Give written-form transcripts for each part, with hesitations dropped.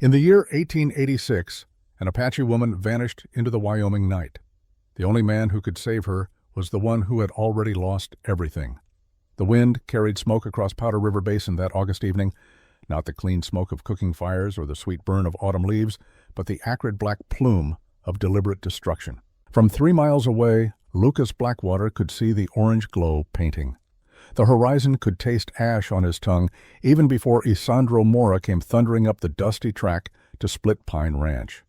In the year 1886, an Apache woman vanished into the Wyoming night. The only man who could save her was the one who had already lost everything. The wind carried smoke across Powder River Basin that August evening, not the clean smoke of cooking fires or the sweet burn of autumn leaves, but the acrid black plume of deliberate destruction. From 3 miles away, Lucas Blackwater could see the orange glow painting. The horizon could taste ash on his tongue even before Isandro Mora came thundering up the dusty track to Split Pine Ranch.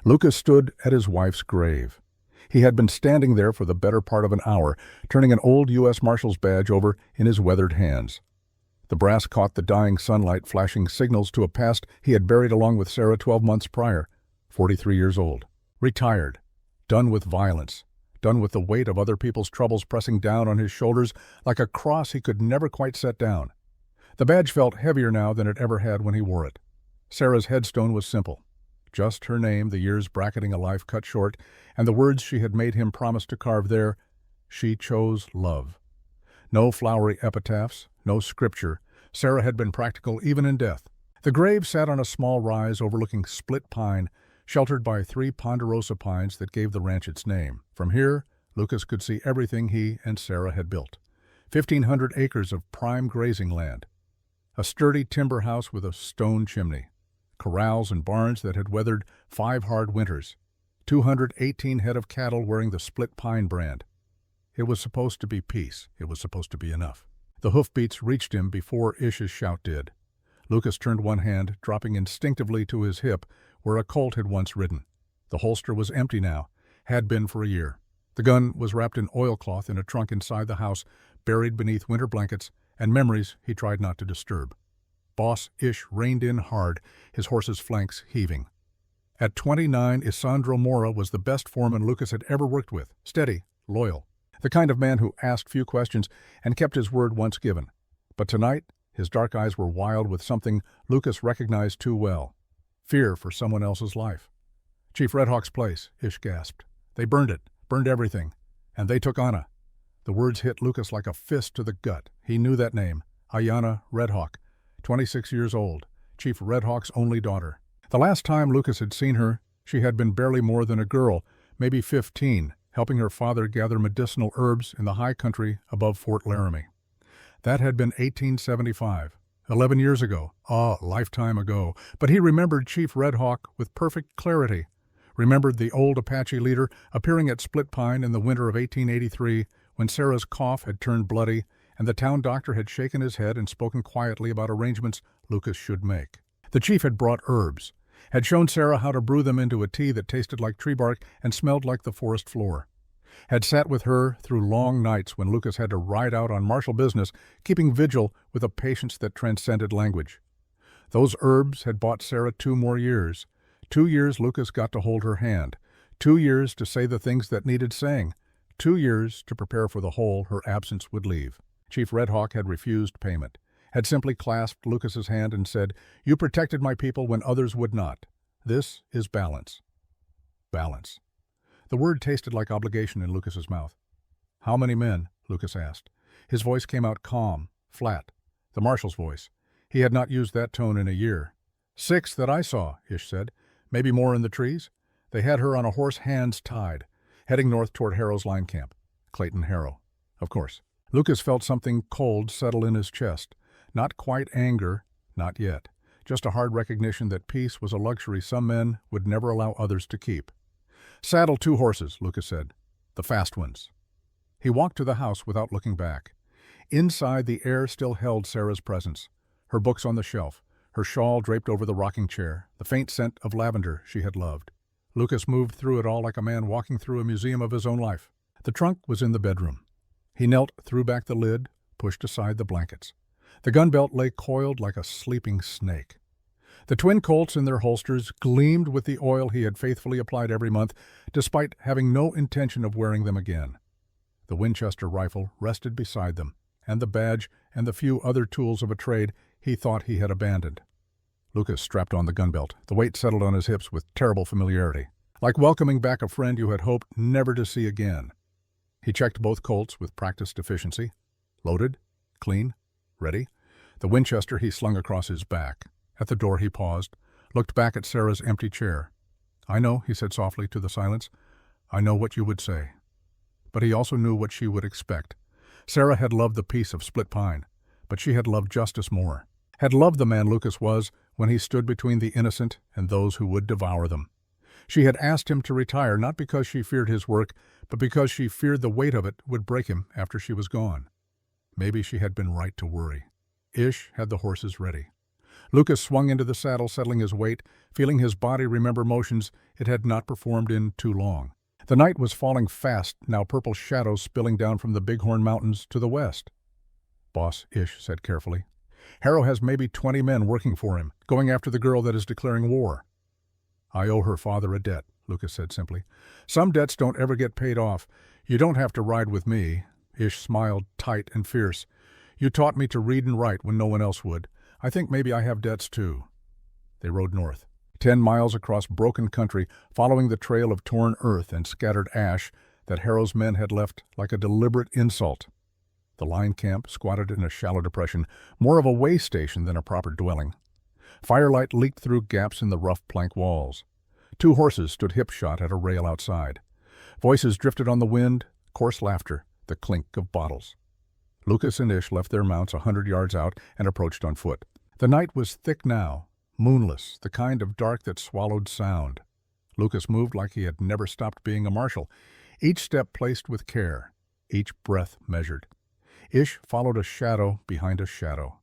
Lucas stood at his wife's grave. He had been standing there for the better part of an hour, turning an old U.S. Marshal's badge over in his weathered hands. The brass caught the dying sunlight, flashing signals to a past he had buried along with Sarah 12 months prior, 43 years old. Retired, done with violence, done with the weight of other people's troubles pressing down on his shoulders like a cross he could never quite set down. The badge felt heavier now than it ever had when he wore it. Sarah's headstone was simple. Just her name, the years bracketing a life cut short, and the words she had made him promise to carve there: she chose love. No flowery epitaphs, no scripture. Sarah had been practical even in death. The grave sat on a small rise overlooking Split Pine, sheltered by 3 ponderosa pines that gave the ranch its name. From here, Lucas could see everything he and Sarah had built. 1,500 acres of prime grazing land. A sturdy timber house with a stone chimney. Corrals and barns that had weathered 5 hard winters. 218 head of cattle wearing the Split Pine brand. It was supposed to be peace. It was supposed to be enough. The hoofbeats reached him before Ish's shout did. Lucas turned one hand, dropping instinctively to his hip where a colt had once ridden. The holster was empty now, had been for a year. The gun was wrapped in oilcloth in a trunk inside the house, buried beneath winter blankets and memories he tried not to disturb. Boss Ish reined in hard, his horse's flanks heaving. At 29, Isandro Mora was the best foreman Lucas had ever worked with. Steady, loyal. The kind of man who asked few questions and kept his word once given. But tonight, his dark eyes were wild with something Lucas recognized too well. Fear for someone else's life. Chief Red Hawk's place, Ish gasped. They burned it, burned everything. And they took Anna. The words hit Lucas like a fist to the gut. He knew that name. Ayanna Red Hawk, 26 years old, Chief Red Hawk's only daughter. The last time Lucas had seen her, she had been barely more than a girl, maybe 15, helping her father gather medicinal herbs in the high country above Fort Laramie. That had been 1875, 11 years ago, a lifetime ago, but he remembered Chief Red Hawk with perfect clarity, remembered the old Apache leader appearing at Split Pine in the winter of 1883 when Sarah's cough had turned bloody and the town doctor had shaken his head and spoken quietly about arrangements Lucas should make. The chief had brought herbs, had shown Sarah how to brew them into a tea that tasted like tree bark and smelled like the forest floor, had sat with her through long nights when Lucas had to ride out on martial business, keeping vigil with a patience that transcended language. Those herbs had bought Sarah 2 more years. 2 years Lucas got to hold her hand. 2 years to say the things that needed saying. 2 years to prepare for the hole her absence would leave. Chief Red Hawk had refused payment, had simply clasped Lucas's hand and said, "You protected my people when others would not. This is balance." Balance. The word tasted like obligation in Lucas's mouth. "How many men?" Lucas asked. His voice came out calm, flat, the marshal's voice. He had not used that tone in a year. 6 that I saw, Ish said. Maybe more in the trees. They had her on a horse, hands tied, heading north toward Harrow's line camp. Clayton Harrow. Of course. Lucas felt something cold settle in his chest. Not quite anger, not yet. Just a hard recognition that peace was a luxury some men would never allow others to keep. "Saddle 2 horses," Lucas said. "The fast ones." He walked to the house without looking back. Inside, the air still held Sarah's presence. Her books on the shelf, her shawl draped over the rocking chair, the faint scent of lavender she had loved. Lucas moved through it all like a man walking through a museum of his own life. The trunk was in the bedroom. He knelt, threw back the lid, pushed aside the blankets. The gun belt lay coiled like a sleeping snake. The twin Colts in their holsters gleamed with the oil he had faithfully applied every month, despite having no intention of wearing them again. The Winchester rifle rested beside them, and the badge and the few other tools of a trade he thought he had abandoned. Lucas strapped on the gun belt. The weight settled on his hips with terrible familiarity, like welcoming back a friend you had hoped never to see again. He checked both Colts with practiced efficiency. Loaded, clean, ready. The Winchester he slung across his back. At the door he paused, looked back at Sarah's empty chair. "I know," he said softly to the silence. "I know what you would say." But he also knew what she would expect. Sarah had loved the peace of Split Pine, but she had loved justice more. Had loved the man Lucas was when he stood between the innocent and those who would devour them. She had asked him to retire not because she feared his work, but because she feared the weight of it would break him after she was gone. Maybe she had been right to worry. Ish had the horses ready. Lucas swung into the saddle, settling his weight, feeling his body remember motions it had not performed in too long. The night was falling fast, now purple shadows spilling down from the Bighorn Mountains to the west. "Boss," Ish said carefully, "Harrow has maybe 20 men working for him, going after the girl that is declaring war." "I owe her father a debt," Lucas said simply. "Some debts don't ever get paid off. You don't have to ride with me." Ish smiled, tight and fierce. "You taught me to read and write when no one else would. I think maybe I have debts too." They rode north. 10 miles across broken country, following the trail of torn earth and scattered ash that Harrow's men had left like a deliberate insult. The line camp squatted in a shallow depression, more of a way station than a proper dwelling. Firelight leaked through gaps in the rough plank walls. 2 horses stood hip-shot at a rail outside. Voices drifted on the wind, coarse laughter, the clink of bottles. Lucas and Ish left their mounts 100 yards out and approached on foot. The night was thick now, moonless, the kind of dark that swallowed sound. Lucas moved like he had never stopped being a marshal, each step placed with care, each breath measured. Ish followed a shadow behind a shadow.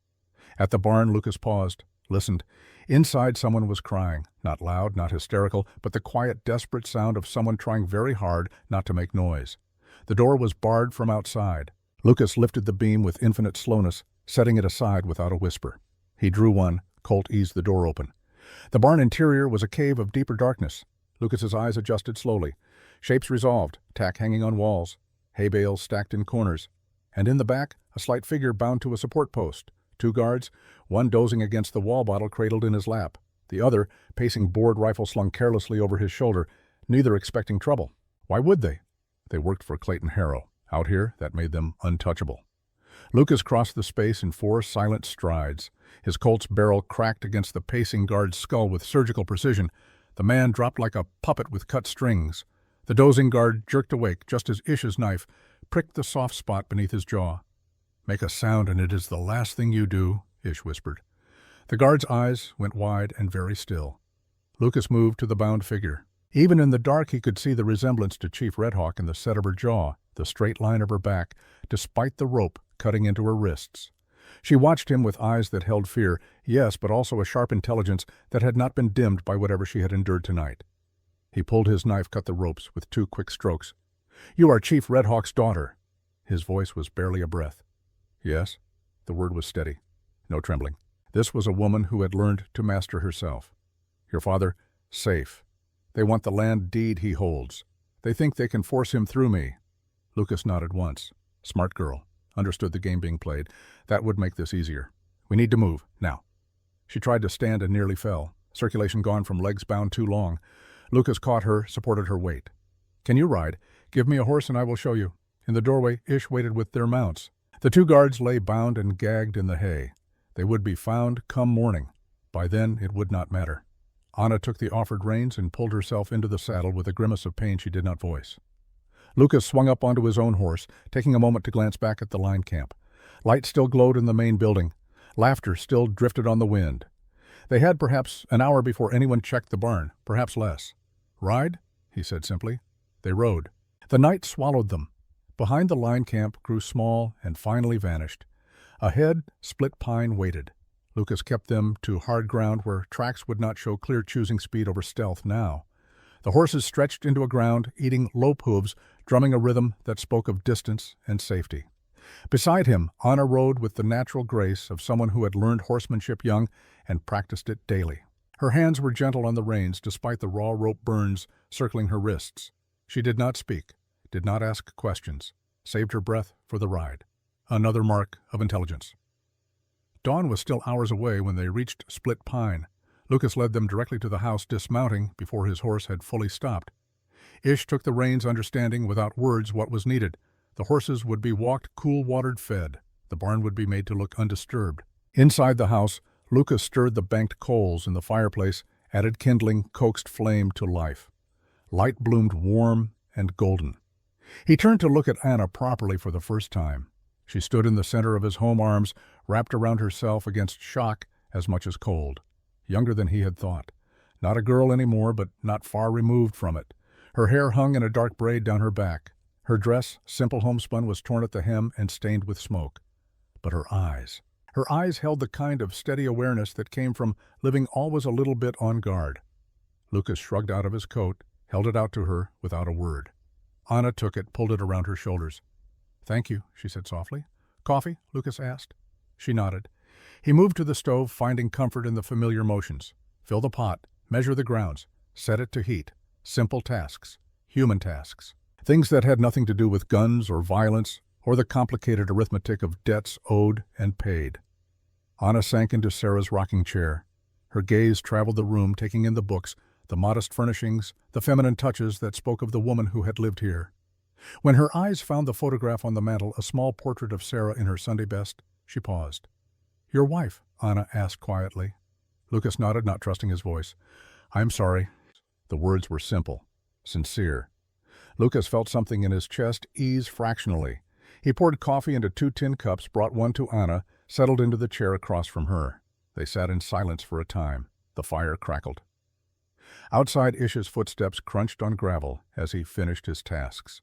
At the barn, Lucas paused, listened. Inside, someone was crying, not loud, not hysterical, but the quiet, desperate sound of someone trying very hard not to make noise. The door was barred from outside. Lucas lifted the beam with infinite slowness, setting it aside without a whisper. He drew one. Colt eased the door open. The barn interior was a cave of deeper darkness. Lucas's eyes adjusted slowly. Shapes resolved, tack hanging on walls, hay bales stacked in corners. And in the back, a slight figure bound to a support post. 2 guards, one dozing against the wall bottle cradled in his lap, the other pacing board rifle slung carelessly over his shoulder, neither expecting trouble. Why would they? They worked for Clayton Harrow. Out here, that made them untouchable. Lucas crossed the space in 4 silent strides. His Colt's barrel cracked against the pacing guard's skull with surgical precision. The man dropped like a puppet with cut strings. The dozing guard jerked awake just as Ish's knife pricked the soft spot beneath his jaw. "Make a sound and it is the last thing you do," Ish whispered. The guard's eyes went wide and very still. Lucas moved to the bound figure. Even in the dark he could see the resemblance to Chief Redhawk in the set of her jaw, the straight line of her back, despite the rope cutting into her wrists. She watched him with eyes that held fear, yes, but also a sharp intelligence that had not been dimmed by whatever she had endured tonight. He pulled his knife, cut the ropes with 2 quick strokes. "You are Chief Redhawk's daughter." His voice was barely a breath. "Yes." The word was steady, no trembling. This was a woman who had learned to master herself. "Your father, safe. They want the land deed he holds. They think they can force him through me." Lucas nodded once. Smart girl. Understood the game being played. That would make this easier. "We need to move, now." She tried to stand and nearly fell. Circulation gone from legs bound too long. Lucas caught her, supported her weight. "Can you ride? Give me a horse and I will show you." In the doorway, Ish waited with their mounts. The 2 guards lay bound and gagged in the hay. They would be found come morning. By then, it would not matter. Anna took the offered reins and pulled herself into the saddle with a grimace of pain she did not voice. Lucas swung up onto his own horse, taking a moment to glance back at the line camp. Light still glowed in the main building. Laughter still drifted on the wind. They had perhaps an hour before anyone checked the barn, perhaps less. "Ride?" he said simply. They rode. The night swallowed them. Behind the line camp grew small and finally vanished. Ahead, Split Pine waited. Lucas kept them to hard ground where tracks would not show clear, choosing speed over stealth now. The horses stretched into a ground, eating lope hooves, drumming a rhythm that spoke of distance and safety. Beside him, Anna rode with the natural grace of someone who had learned horsemanship young and practiced it daily. Her hands were gentle on the reins despite the raw rope burns circling her wrists. She did not speak, did not ask questions, saved her breath for the ride. Another mark of intelligence. Dawn was still hours away when they reached Split Pine. Lucas led them directly to the house, dismounting before his horse had fully stopped. Ish took the reins, understanding without words what was needed. The horses would be walked, cool-watered, fed. The barn would be made to look undisturbed. Inside the house, Lucas stirred the banked coals in the fireplace Added kindling coaxed flame to life. Light bloomed warm and golden. He turned to look at Anna properly for the first time. She stood in the center of his home arms, wrapped around herself against shock as much as cold. Younger than he had thought. Not a girl anymore, but not far removed from it. Her hair hung in a dark braid down her back. Her dress, simple homespun, was torn at the hem and stained with smoke. But her eyes held the kind of steady awareness that came from living always a little bit on guard. Lucas shrugged out of his coat, held it out to her without a word. Anna took it, pulled it around her shoulders. "Thank you," she said softly. "Coffee?" Lucas asked. She nodded. He moved to the stove, finding comfort in the familiar motions. Fill the pot, measure the grounds, set it to heat. Simple tasks, human tasks. Things that had nothing to do with guns or violence or the complicated arithmetic of debts owed and paid. Anna sank into Sarah's rocking chair. Her gaze traveled the room, taking in the books, the modest furnishings, the feminine touches that spoke of the woman who had lived here. When her eyes found the photograph on the mantel, a small portrait of Sarah in her Sunday best, she paused. "Your wife?" Anna asked quietly. Lucas nodded, not trusting his voice. "I'm sorry." The words were simple, sincere. Lucas felt something in his chest ease fractionally. He poured coffee into 2 tin cups, brought one to Anna, settled into the chair across from her. They sat in silence for a time. The fire crackled. Outside, Ish's footsteps crunched on gravel as he finished his tasks.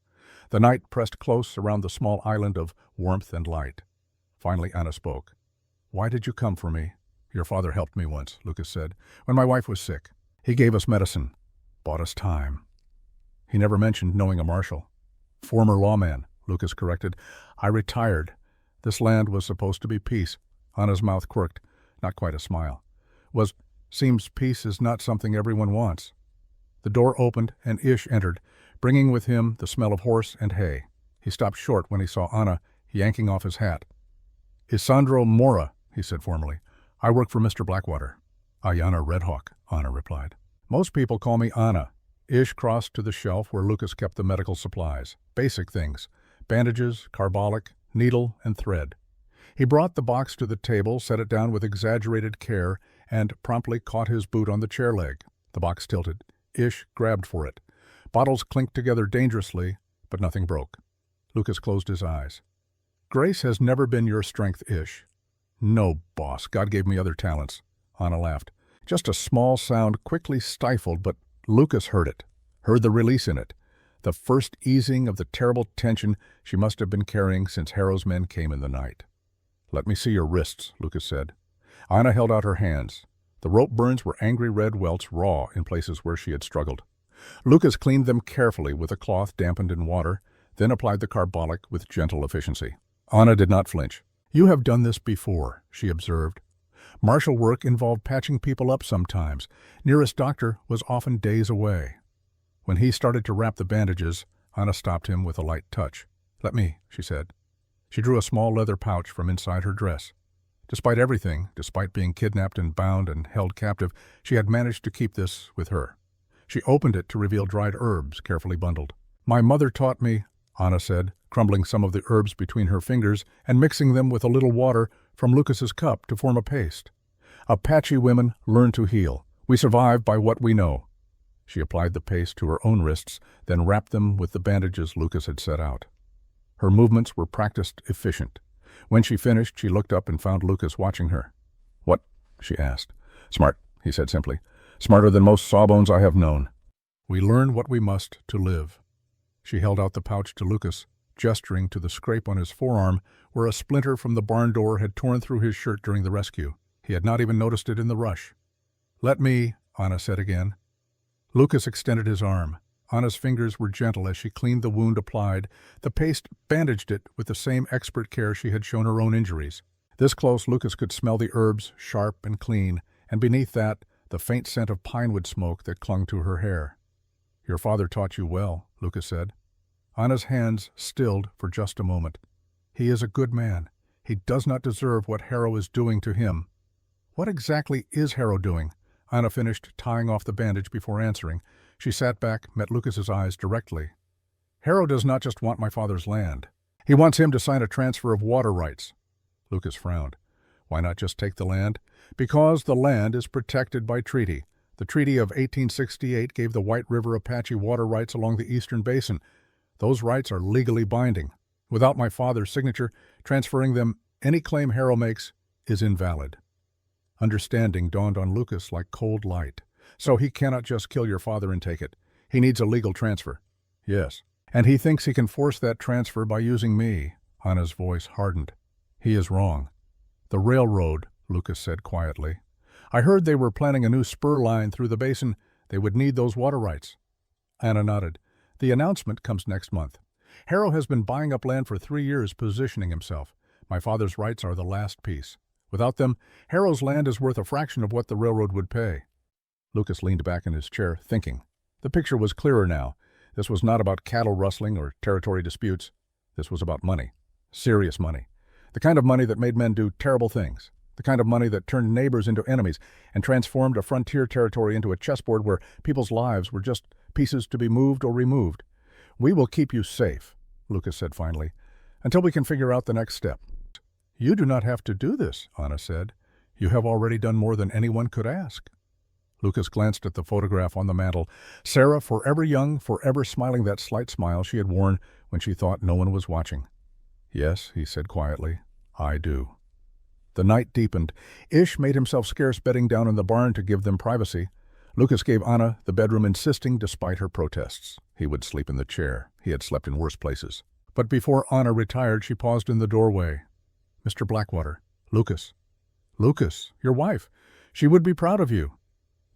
The night pressed close around the small island of warmth and light. Finally, Anna spoke. "Why did you come for me?" "Your father helped me once," Lucas said, "when my wife was sick. He gave us medicine, bought us time." He never mentioned knowing a marshal. "Former lawman," Lucas corrected. "I retired. This land was supposed to be peace." Anna's mouth quirked, not quite a smile. Seems peace is not something everyone wants." The door opened and Ish entered, bringing with him the smell of horse and hay. He stopped short when he saw Anna yanking off his hat. "Isandro Mora," he said formally. "I work for Mr. Blackwater." "Ayana Redhawk," Anna replied. "Most people call me Anna." Ish crossed to the shelf where Lucas kept the medical supplies. Basic things. Bandages, carbolic, needle, and thread. He brought the box to the table, set it down with exaggerated care, and promptly caught his boot on the chair leg. The box tilted. Ish grabbed for it. Bottles clinked together dangerously, but nothing broke. Lucas closed his eyes. "Grace has never been your strength, Ish." "No, boss. God gave me other talents." Anna laughed. Just a small sound quickly stifled, but Lucas heard it. Heard the release in it. The first easing of the terrible tension she must have been carrying since Harrow's men came in the night. "Let me see your wrists," Lucas said. Anna held out her hands. The rope burns were angry red welts, raw in places where she had struggled. Lucas cleaned them carefully with a cloth dampened in water, then applied the carbolic with gentle efficiency. Anna did not flinch. "You have done this before," she observed. "Martial work involved patching people up sometimes. Nearest doctor was often days away." When he started to wrap the bandages, Anna stopped him with a light touch. "Let me," she said. She drew a small leather pouch from inside her dress. Despite everything, despite being kidnapped and bound and held captive, she had managed to keep this with her. She opened it to reveal dried herbs, carefully bundled. "My mother taught me," Anna said, crumbling some of the herbs between her fingers and mixing them with a little water from Lucas's cup to form a paste. "Apache women learn to heal. We survive by what we know." She applied the paste to her own wrists, then wrapped them with the bandages Lucas had set out. Her movements were practiced, efficient. When she finished, she looked up and found Lucas watching her. "What?" she asked. "Smart," he said simply. "Smarter than most sawbones I have known." "We learn what we must to live." She held out the pouch to Lucas, gesturing to the scrape on his forearm where a splinter from the barn door had torn through his shirt during the rescue. He had not even noticed it in the rush. "Let me," Anna said again. Lucas extended his arm. Anna's fingers were gentle as she cleaned the wound applied. The paste bandaged it with the same expert care she had shown her own injuries. This close, Lucas could smell the herbs, sharp and clean, and beneath that, the faint scent of pinewood smoke that clung to her hair. "Your father taught you well," Lucas said. Anna's hands stilled for just a moment. "He is a good man. He does not deserve what Harrow is doing to him." "What exactly is Harrow doing?" Anna finished tying off the bandage before answering. She sat back, met Lucas's eyes directly. "Harrow does not just want my father's land. He wants him to sign a transfer of water rights." Lucas frowned. "Why not just take the land?" "Because the land is protected by treaty. The Treaty of 1868 gave the White River Apache water rights along the eastern basin. Those rights are legally binding. Without my father's signature, transferring them, any claim Harrow makes is invalid. Understanding dawned on Lucas like cold light. So he cannot just kill your father and take it. He needs a legal transfer. Yes. And he thinks he can force that transfer by using me. Anna's voice hardened. He is wrong. The railroad, Lucas said quietly. I heard they were planning a new spur line through the basin. They would need those water rights. Anna nodded. The announcement comes next month. Harrow has been buying up land for 3 years, positioning himself. My father's rights are the last piece. Without them, Harrow's land is worth a fraction of what the railroad would pay. Lucas leaned back in his chair, thinking. The picture was clearer now. This was not about cattle rustling or territory disputes. This was about money. Serious money. The kind of money that made men do terrible things. The kind of money that turned neighbors into enemies and transformed a frontier territory into a chessboard where people's lives were just pieces to be moved or removed. We will keep you safe, Lucas said finally, until we can figure out the next step. You do not have to do this, Anna said. You have already done more than anyone could ask. Lucas glanced at the photograph on the mantel. Sarah, forever young, forever smiling that slight smile she had worn when she thought no one was watching. Yes, he said quietly, I do. The night deepened. Ish made himself scarce bedding down in the barn to give them privacy. Lucas gave Anna the bedroom, insisting despite her protests. He would sleep in the chair. He had slept in worse places. But before Anna retired, she paused in the doorway. Mr. Blackwater. Lucas. Lucas, your wife. She would be proud of you.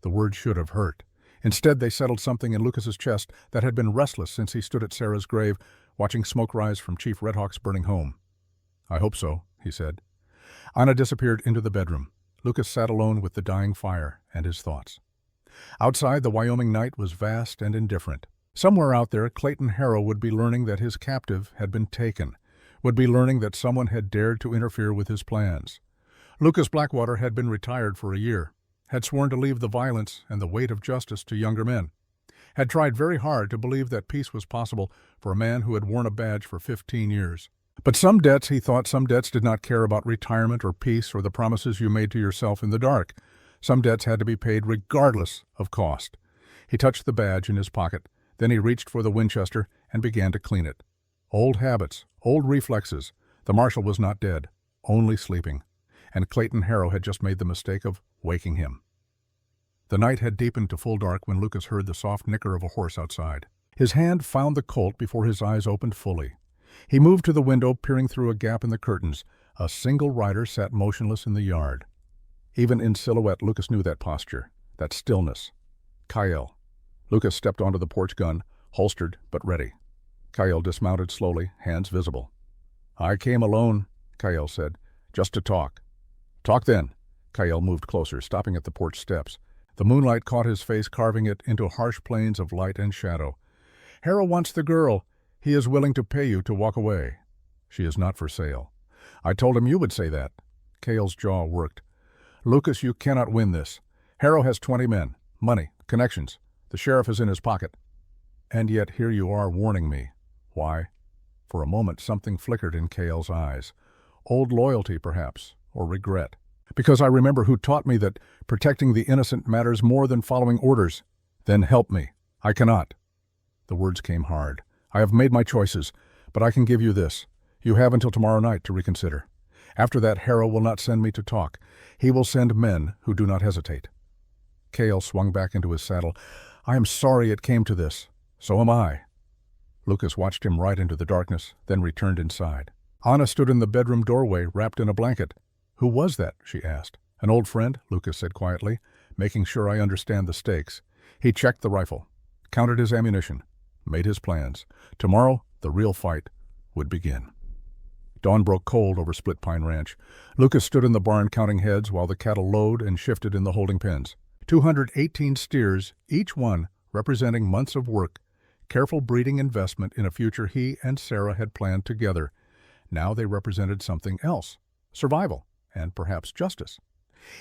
The words should have hurt. Instead, they settled something in Lucas's chest that had been restless since he stood at Sarah's grave, watching smoke rise from Chief Red Hawk's burning home. I hope so, he said. Anna disappeared into the bedroom. Lucas sat alone with the dying fire and his thoughts. Outside, the Wyoming night was vast and indifferent. Somewhere out there, Clayton Harrow would be learning that his captive had been taken, would be learning that someone had dared to interfere with his plans. Lucas Blackwater had been retired for a year, had sworn to leave the violence and the weight of justice to younger men, had tried very hard to believe that peace was possible for a man who had worn a badge for 15 years. But some debts, he thought, some debts did not care about retirement or peace or the promises you made to yourself in the dark. Some debts had to be paid regardless of cost. He touched the badge in his pocket. Then he reached for the Winchester and began to clean it. Old habits, old reflexes. The marshal was not dead, only sleeping. And Clayton Harrow had just made the mistake of waking him. The night had deepened to full dark when Lucas heard the soft nicker of a horse outside. His hand found the colt before his eyes opened fully. He moved to the window, peering through a gap in the curtains. A single rider sat motionless in the yard. Even in silhouette, Lucas knew that posture, that stillness. Kyle. Lucas stepped onto the porch gun, holstered but ready. Kyle dismounted slowly, hands visible. I came alone, Kyle said, just to talk. Talk then. Kyle moved closer, stopping at the porch steps. The moonlight caught his face, carving it into harsh planes of light and shadow. Harrow wants the girl. He is willing to pay you to walk away. She is not for sale. I told him you would say that. Kyle's jaw worked. Lucas, you cannot win this. Harrow has 20 men, money, connections. The sheriff is in his pocket. And yet here you are warning me. Why? For a moment something flickered in Kyle's eyes. Old loyalty, perhaps, or regret. Because I remember who taught me that protecting the innocent matters more than following orders. Then help me. I cannot. The words came hard. I have made my choices, but I can give you this. You have until tomorrow night to reconsider. After that, Harrow will not send me to talk. He will send men who do not hesitate. Kyle swung back into his saddle. I am sorry it came to this. So am I. Lucas watched him right into the darkness, then returned inside. Anna stood in the bedroom doorway, wrapped in a blanket. Who was that? She asked. An old friend, Lucas said quietly, making sure I understand the stakes. He checked the rifle, counted his ammunition, made his plans. Tomorrow, the real fight would begin. Dawn broke cold over Split Pine Ranch. Lucas stood in the barn counting heads while the cattle lowed and shifted in the holding pens. 218 steers, each one representing months of work, careful breeding investment in a future he and Sarah had planned together. Now they represented something else, survival, and perhaps justice.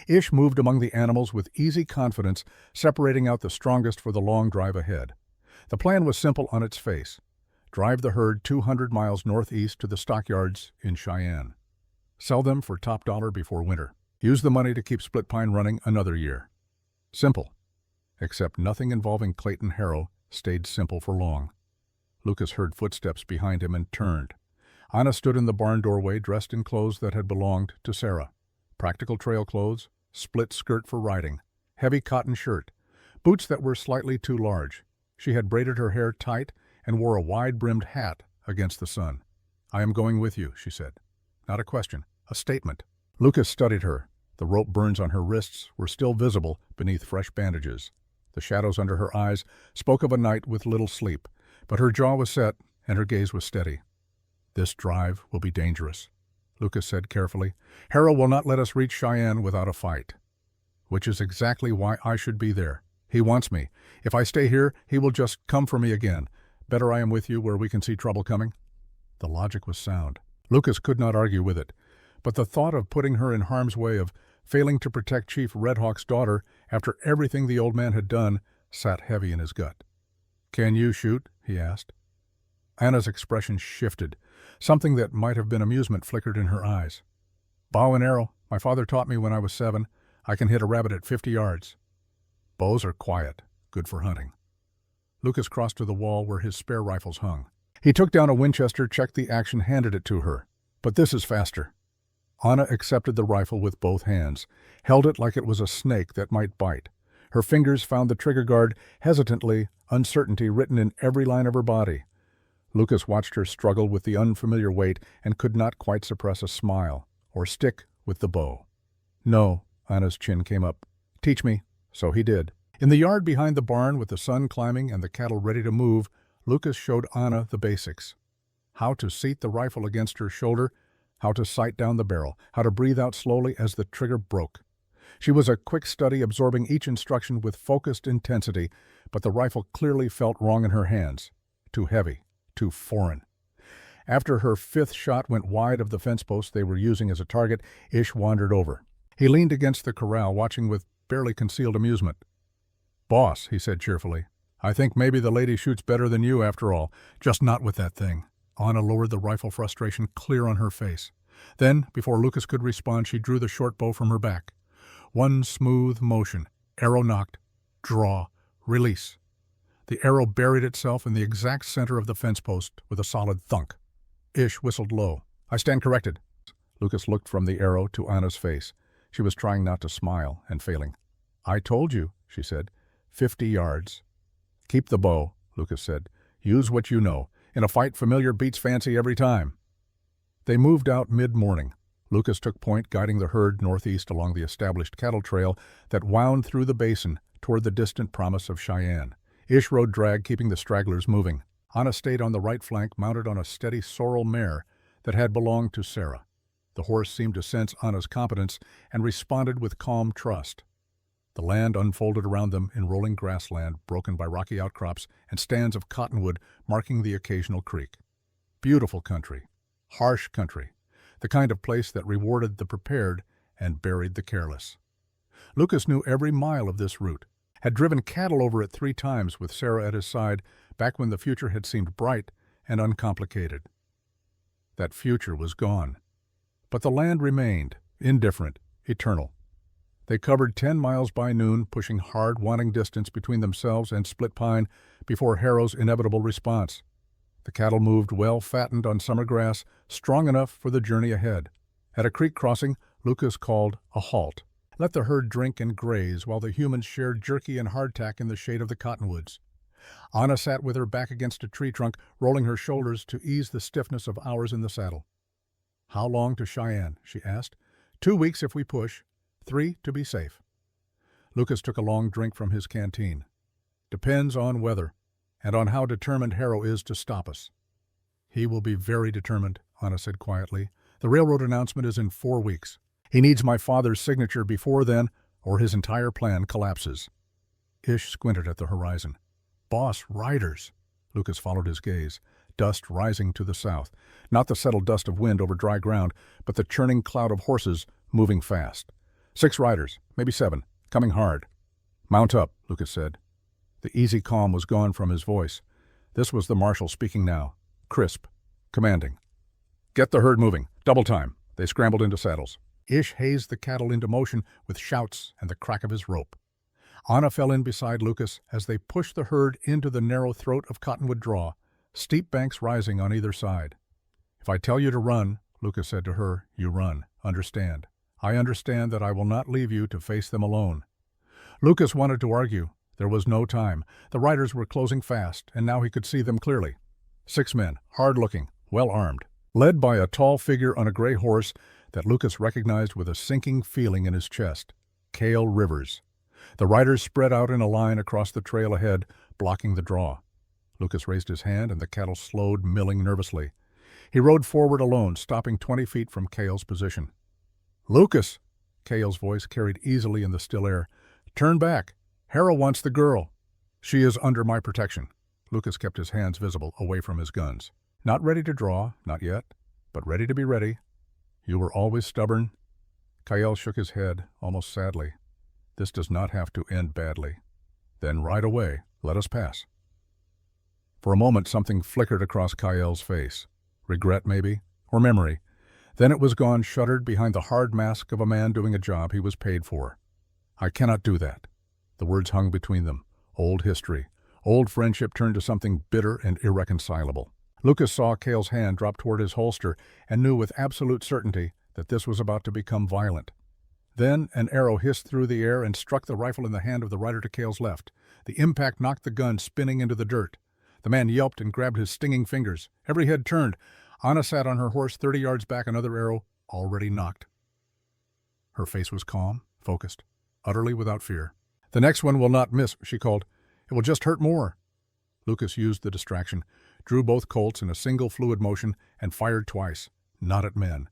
Ish moved among the animals with easy confidence, separating out the strongest for the long drive ahead. The plan was simple on its face. Drive the herd 200 miles northeast to the stockyards in Cheyenne. Sell them for top dollar before winter. Use the money to keep Split Pine running another year. Simple. Except nothing involving Clayton Harrow stayed simple for long. Lucas heard footsteps behind him and turned. Anna stood in the barn doorway, dressed in clothes that had belonged to Sarah. Practical trail clothes, split skirt for riding, heavy cotton shirt, boots that were slightly too large. She had braided her hair tight and wore a wide-brimmed hat against the sun. "I am going with you," she said. Not a question, a statement. Lucas studied her. The rope burns on her wrists were still visible beneath fresh bandages. The shadows under her eyes spoke of a night with little sleep, but her jaw was set and her gaze was steady. "This drive will be dangerous," Lucas said carefully. "Harrow will not let us reach Cheyenne without a fight. Which is exactly why I should be there. He wants me. If I stay here, he will just come for me again. Better I am with you where we can see trouble coming." The logic was sound. Lucas could not argue with it. But the thought of putting her in harm's way, of failing to protect Chief Red Hawk's daughter after everything the old man had done, sat heavy in his gut. "Can you shoot?" he asked. Anna's expression shifted. Something that might have been amusement flickered in her eyes. "Bow and arrow. My father taught me when I was 7. I can hit a rabbit at 50 yards. Bows are quiet, good for hunting." Lucas crossed to the wall where his spare rifles hung. He took down a Winchester, checked the action, handed it to her. "But this is faster." Anna accepted the rifle with both hands, held it like it was a snake that might bite. Her fingers found the trigger guard, hesitantly, uncertainty written in every line of her body. Lucas watched her struggle with the unfamiliar weight and could not quite suppress a smile, or stick with the bow. "No," Anna's chin came up. "Teach me." So he did. In the yard behind the barn, with the sun climbing and the cattle ready to move, Lucas showed Anna the basics. How to seat the rifle against her shoulder, how to sight down the barrel, how to breathe out slowly as the trigger broke. She was a quick study, absorbing each instruction with focused intensity, but the rifle clearly felt wrong in her hands. Too heavy, too foreign. After her 5th shot went wide of the fence post they were using as a target, Ish wandered over. He leaned against the corral, watching with barely concealed amusement. "Boss," he said cheerfully, "I think maybe the lady shoots better than you after all, just not with that thing." Anna lowered the rifle, frustration clear on her face. Then, before Lucas could respond, she drew the short bow from her back. One smooth motion, arrow nocked, draw, release. The arrow buried itself in the exact center of the fence post with a solid thunk. Ish whistled low. "I stand corrected." Lucas looked from the arrow to Anna's face. She was trying not to smile and failing. "I told you," she said. 50 yards. "Keep the bow," Lucas said. "Use what you know. In a fight, familiar beats fancy every time." They moved out mid-morning. Lucas took point, guiding the herd northeast along the established cattle trail that wound through the basin toward the distant promise of Cheyenne. Ish rode drag, keeping the stragglers moving. Anna stayed on the right flank, mounted on a steady sorrel mare that had belonged to Sarah. The horse seemed to sense Anna's competence and responded with calm trust. The land unfolded around them in rolling grassland, broken by rocky outcrops and stands of cottonwood marking the occasional creek. Beautiful country, harsh country, the kind of place that rewarded the prepared and buried the careless. Lucas knew every mile of this route, had driven cattle over it 3 times with Sarah at his side, back when the future had seemed bright and uncomplicated. That future was gone. But the land remained, indifferent, eternal. They covered 10 miles by noon, pushing hard, wanting distance between themselves and Split Pine before Harrow's inevitable response. The cattle moved well, fattened on summer grass, strong enough for the journey ahead. At a creek crossing, Lucas called a halt. Let the herd drink and graze while the humans shared jerky and hardtack in the shade of the cottonwoods. Anna sat with her back against a tree trunk, rolling her shoulders to ease the stiffness of hours in the saddle. "How long to Cheyenne?" she asked. 2 weeks if we push. 3 to be safe." Lucas took a long drink from his canteen. "Depends on weather, and on how determined Harrow is to stop us." "He will be very determined," Anna said quietly. "The railroad announcement is in 4 weeks. He needs my father's signature before then, or his entire plan collapses." Ish squinted at the horizon. "Boss, riders." Lucas followed his gaze. Dust rising to the south. Not the settled dust of wind over dry ground, but the churning cloud of horses moving fast. 6 riders, maybe 7, coming hard. "Mount up," Lucas said. The easy calm was gone from his voice. This was the marshal speaking now, crisp, commanding. "Get the herd moving. Double time." They scrambled into saddles. Ish hazed the cattle into motion with shouts and the crack of his rope. Anna fell in beside Lucas as they pushed the herd into the narrow throat of Cottonwood Draw, steep banks rising on either side. "If I tell you to run," Lucas said to her, "you run. Understand? I understand that I will not leave you to face them alone." Lucas wanted to argue. There was no time. The riders were closing fast, and now he could see them clearly. 6 men, hard-looking, well-armed, led by a tall figure on a gray horse that Lucas recognized with a sinking feeling in his chest. Cale Rivers. The riders spread out in a line across the trail ahead, blocking the draw. Lucas raised his hand, and the cattle slowed, milling nervously. He rode forward alone, stopping 20 feet from Cale's position. "Lucas!" Cale's voice carried easily in the still air. "Turn back. Harrow wants the girl. She is under my protection." Lucas kept his hands visible, away from his guns. "Not ready to draw, not yet, but ready to be ready. You were always stubborn." Cale shook his head, almost sadly. "This does not have to end badly." "Then right away, let us pass." For a moment something flickered across Cale's face. Regret, maybe, or memory. Then it was gone, shuttered behind the hard mask of a man doing a job he was paid for. "I cannot do that." The words hung between them. Old history. Old friendship turned to something bitter and irreconcilable. Lucas saw Cale's hand drop toward his holster and knew with absolute certainty that this was about to become violent. Then an arrow hissed through the air and struck the rifle in the hand of the rider to Cale's left. The impact knocked the gun spinning into the dirt. The man yelped and grabbed his stinging fingers. Every head turned. Anna sat on her horse 30 yards back, another arrow already knocked. Her face was calm, focused, utterly without fear. "The next one will not miss," she called. "It will just hurt more." Lucas used the distraction, drew both Colts in a single fluid motion, and fired twice, not at men.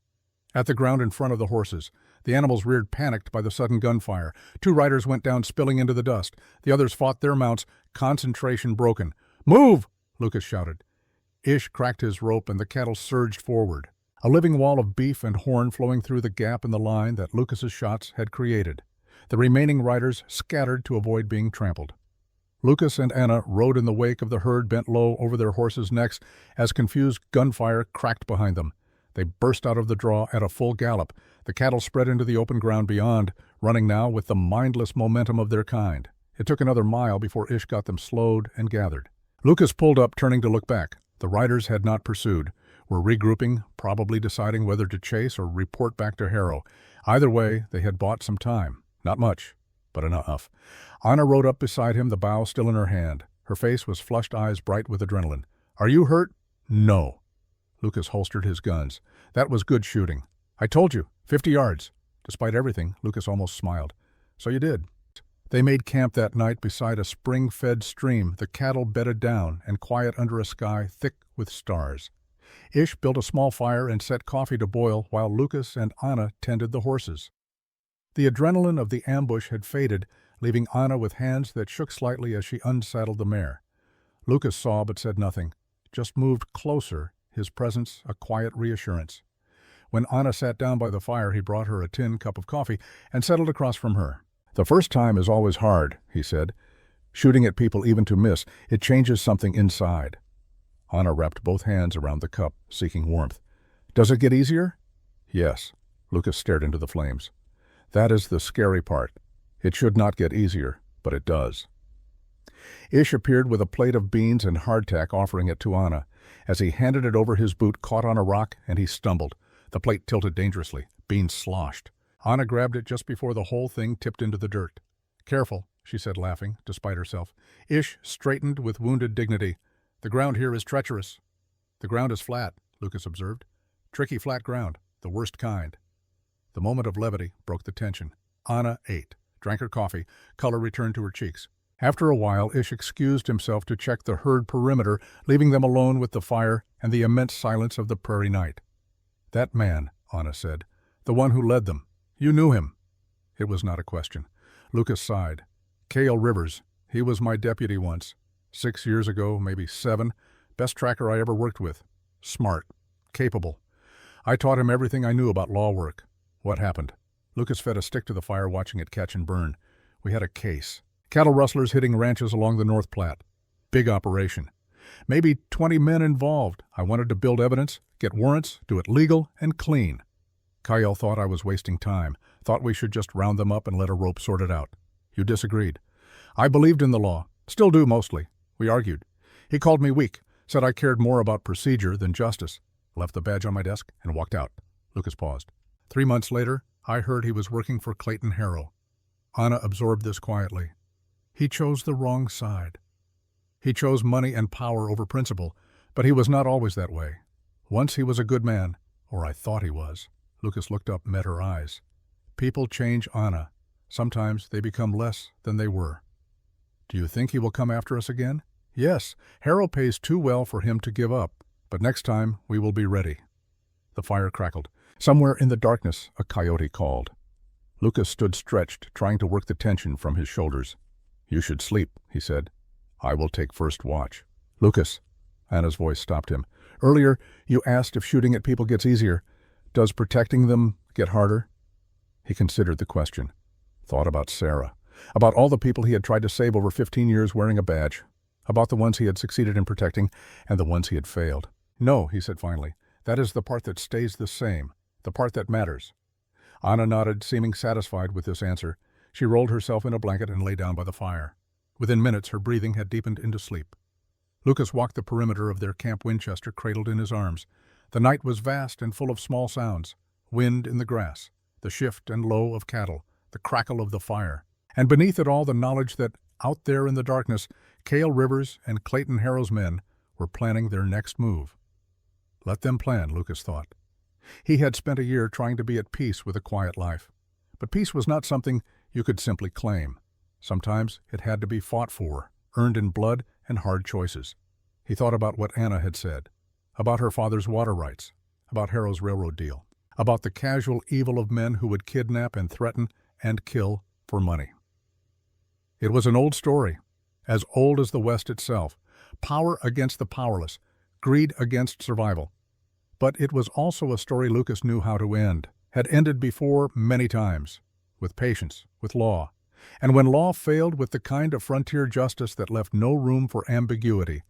At the ground in front of the horses. The animals reared, panicked by the sudden gunfire. 2 riders went down, spilling into the dust. The others fought their mounts, concentration broken. "Move!" Lucas shouted. Ish cracked his rope, and the cattle surged forward, a living wall of beef and horn flowing through the gap in the line that Lucas's shots had created. The remaining riders scattered to avoid being trampled. Lucas and Anna rode in the wake of the herd, bent low over their horses' necks as confused gunfire cracked behind them. They burst out of the draw at a full gallop. The cattle spread into the open ground beyond, running now with the mindless momentum of their kind. It took another mile before Ish got them slowed and gathered. Lucas pulled up, turning to look back. The riders had not pursued, were regrouping, probably deciding whether to chase or report back to Harrow. Either way, they had bought some time. Not much, but enough. Anna rode up beside him, the bow still in her hand. Her face was flushed, eyes bright with adrenaline. "Are you hurt?" "No." Lucas holstered his guns. "That was good shooting." "I told you, 50 yards. Despite everything, Lucas almost smiled. "So you did." They made camp that night beside a spring-fed stream, the cattle bedded down and quiet under a sky thick with stars. Ish built a small fire and set coffee to boil while Lucas and Anna tended the horses. The adrenaline of the ambush had faded, leaving Anna with hands that shook slightly as she unsaddled the mare. Lucas saw but said nothing, just moved closer, his presence a quiet reassurance. When Anna sat down by the fire, he brought her a tin cup of coffee and settled across from her. "The first time is always hard," he said. "Shooting at people even to miss, it changes something inside." Anna wrapped both hands around the cup, seeking warmth. "Does it get easier?" "Yes." Lucas stared into the flames. "That is the scary part. It should not get easier, but it does." Ish appeared with a plate of beans and hardtack, offering it to Anna. As he handed it over, his boot caught on a rock, and he stumbled. The plate tilted dangerously. Beans sloshed. Anna grabbed it just before the whole thing tipped into the dirt. "Careful," she said, laughing, despite herself. Ish straightened with wounded dignity. "The ground here is treacherous." "The ground is flat," Lucas observed. "Tricky flat ground, the worst kind." The moment of levity broke the tension. Anna ate, drank her coffee, color returned to her cheeks. After a while, Ish excused himself to check the herd perimeter, leaving them alone with the fire and the immense silence of the prairie night. "That man," Anna said, "the one who led them. You knew him." It was not a question. Lucas sighed. "Cale Rivers. He was my deputy once. 6 years ago, maybe 7. Best tracker I ever worked with. Smart. Capable. I taught him everything I knew about law work." "What happened?" Lucas fed a stick to the fire, watching it catch and burn. "We had a case. Cattle rustlers hitting ranches along the North Platte. Big operation. Maybe 20 men involved. I wanted to build evidence, get warrants, do it legal and clean. Cale thought I was wasting time, thought we should just round them up and let a rope sort it out. You disagreed. I believed in the law, still do mostly. We argued. He called me weak, said I cared more about procedure than justice, left the badge on my desk, and walked out. Lucas paused. 3 months later, I heard he was working for Clayton Harrow. Anna absorbed this quietly. He chose the wrong side. He chose money and power over principle, but he was not always that way. Once he was a good man, or I thought he was. Lucas looked up, met her eyes. People change, Anna. Sometimes they become less than they were. Do you think he will come after us again? Yes, Harrow pays too well for him to give up, but next time we will be ready. The fire crackled. Somewhere in the darkness, a coyote called. Lucas stood stretched, trying to work the tension from his shoulders. You should sleep, he said. I will take first watch. Lucas, Anna's voice stopped him. Earlier, you asked if shooting at people gets easier. Does protecting them get harder? He considered the question. Thought about Sarah. About all the people he had tried to save over 15 years wearing a badge. About the ones he had succeeded in protecting and the ones he had failed. No, he said finally. That is the part that stays the same. The part that matters. Anna nodded, seeming satisfied with this answer. She rolled herself in a blanket and lay down by the fire. Within minutes, her breathing had deepened into sleep. Lucas walked the perimeter of their Camp Winchester cradled in his arms. The night was vast and full of small sounds. Wind in the grass, the shift and low of cattle, the crackle of the fire. And beneath it all the knowledge that, out there in the darkness, Cale Rivers and Clayton Harrow's men were planning their next move. Let them plan, Lucas thought. He had spent a year trying to be at peace with a quiet life. But peace was not something you could simply claim. Sometimes it had to be fought for, earned in blood and hard choices. He thought about what Anna had said, about her father's water rights, about Harrow's railroad deal, about the casual evil of men who would kidnap and threaten and kill for money. It was an old story, as old as the West itself, power against the powerless, greed against survival. But it was also a story Lucas knew how to end, had ended before many times, with patience, with law. And when law failed, with the kind of frontier justice that left no room for ambiguity.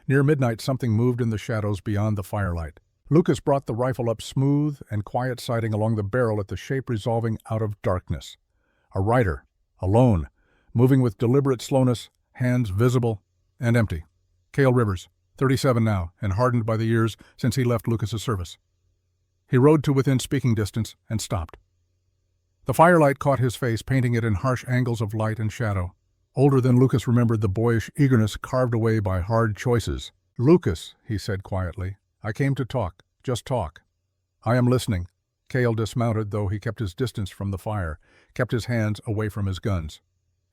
Near midnight, something moved in the shadows beyond the firelight. Lucas brought the rifle up smooth and quiet, sighting along the barrel at the shape resolving out of darkness. A rider, alone, moving with deliberate slowness, hands visible and empty. Cale Rivers, 37 now, and hardened by the years since he left Lucas's service. He rode to within speaking distance and stopped. The firelight caught his face, painting it in harsh angles of light and shadow. Older than Lucas remembered the boyish eagerness carved away by hard choices. Lucas, he said quietly, I came to talk, just talk. I am listening. Cale dismounted, though he kept his distance from the fire, kept his hands away from his guns.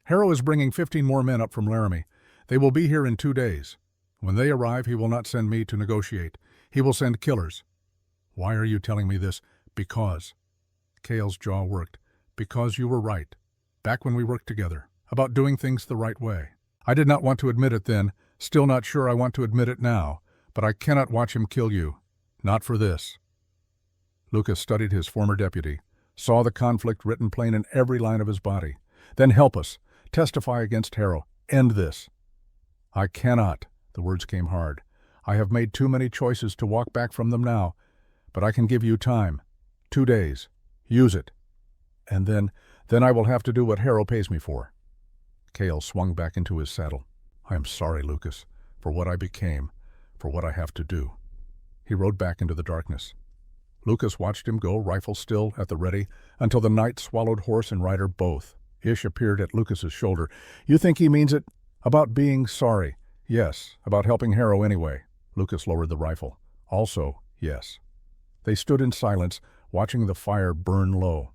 Harrow is bringing 15 more men up from Laramie. They will be here in 2 days. When they arrive, he will not send me to negotiate. He will send killers. Why are you telling me this? Because. Cale's jaw worked. Because you were right. Back when we worked together. About doing things the right way. I did not want to admit it then. Still not sure I want to admit it now. But I cannot watch him kill you. Not for this. Lucas studied his former deputy. Saw the conflict written plain in every line of his body. Then help us. Testify against Harrow. End this. I cannot. The words came hard. I have made too many choices to walk back from them now. But I can give you time. 2 days. Use it. And then I will have to do what Harrow pays me for. Cale swung back into his saddle. I am sorry, Lucas, for what I became, for what I have to do. He rode back into the darkness. Lucas watched him go, rifle still at the ready, until the night swallowed horse and rider both. Ish appeared at Lucas's shoulder. You think he means it? About being sorry. Yes. About helping Harrow anyway. Lucas lowered the rifle. Also, yes. They stood in silence, watching the fire burn low.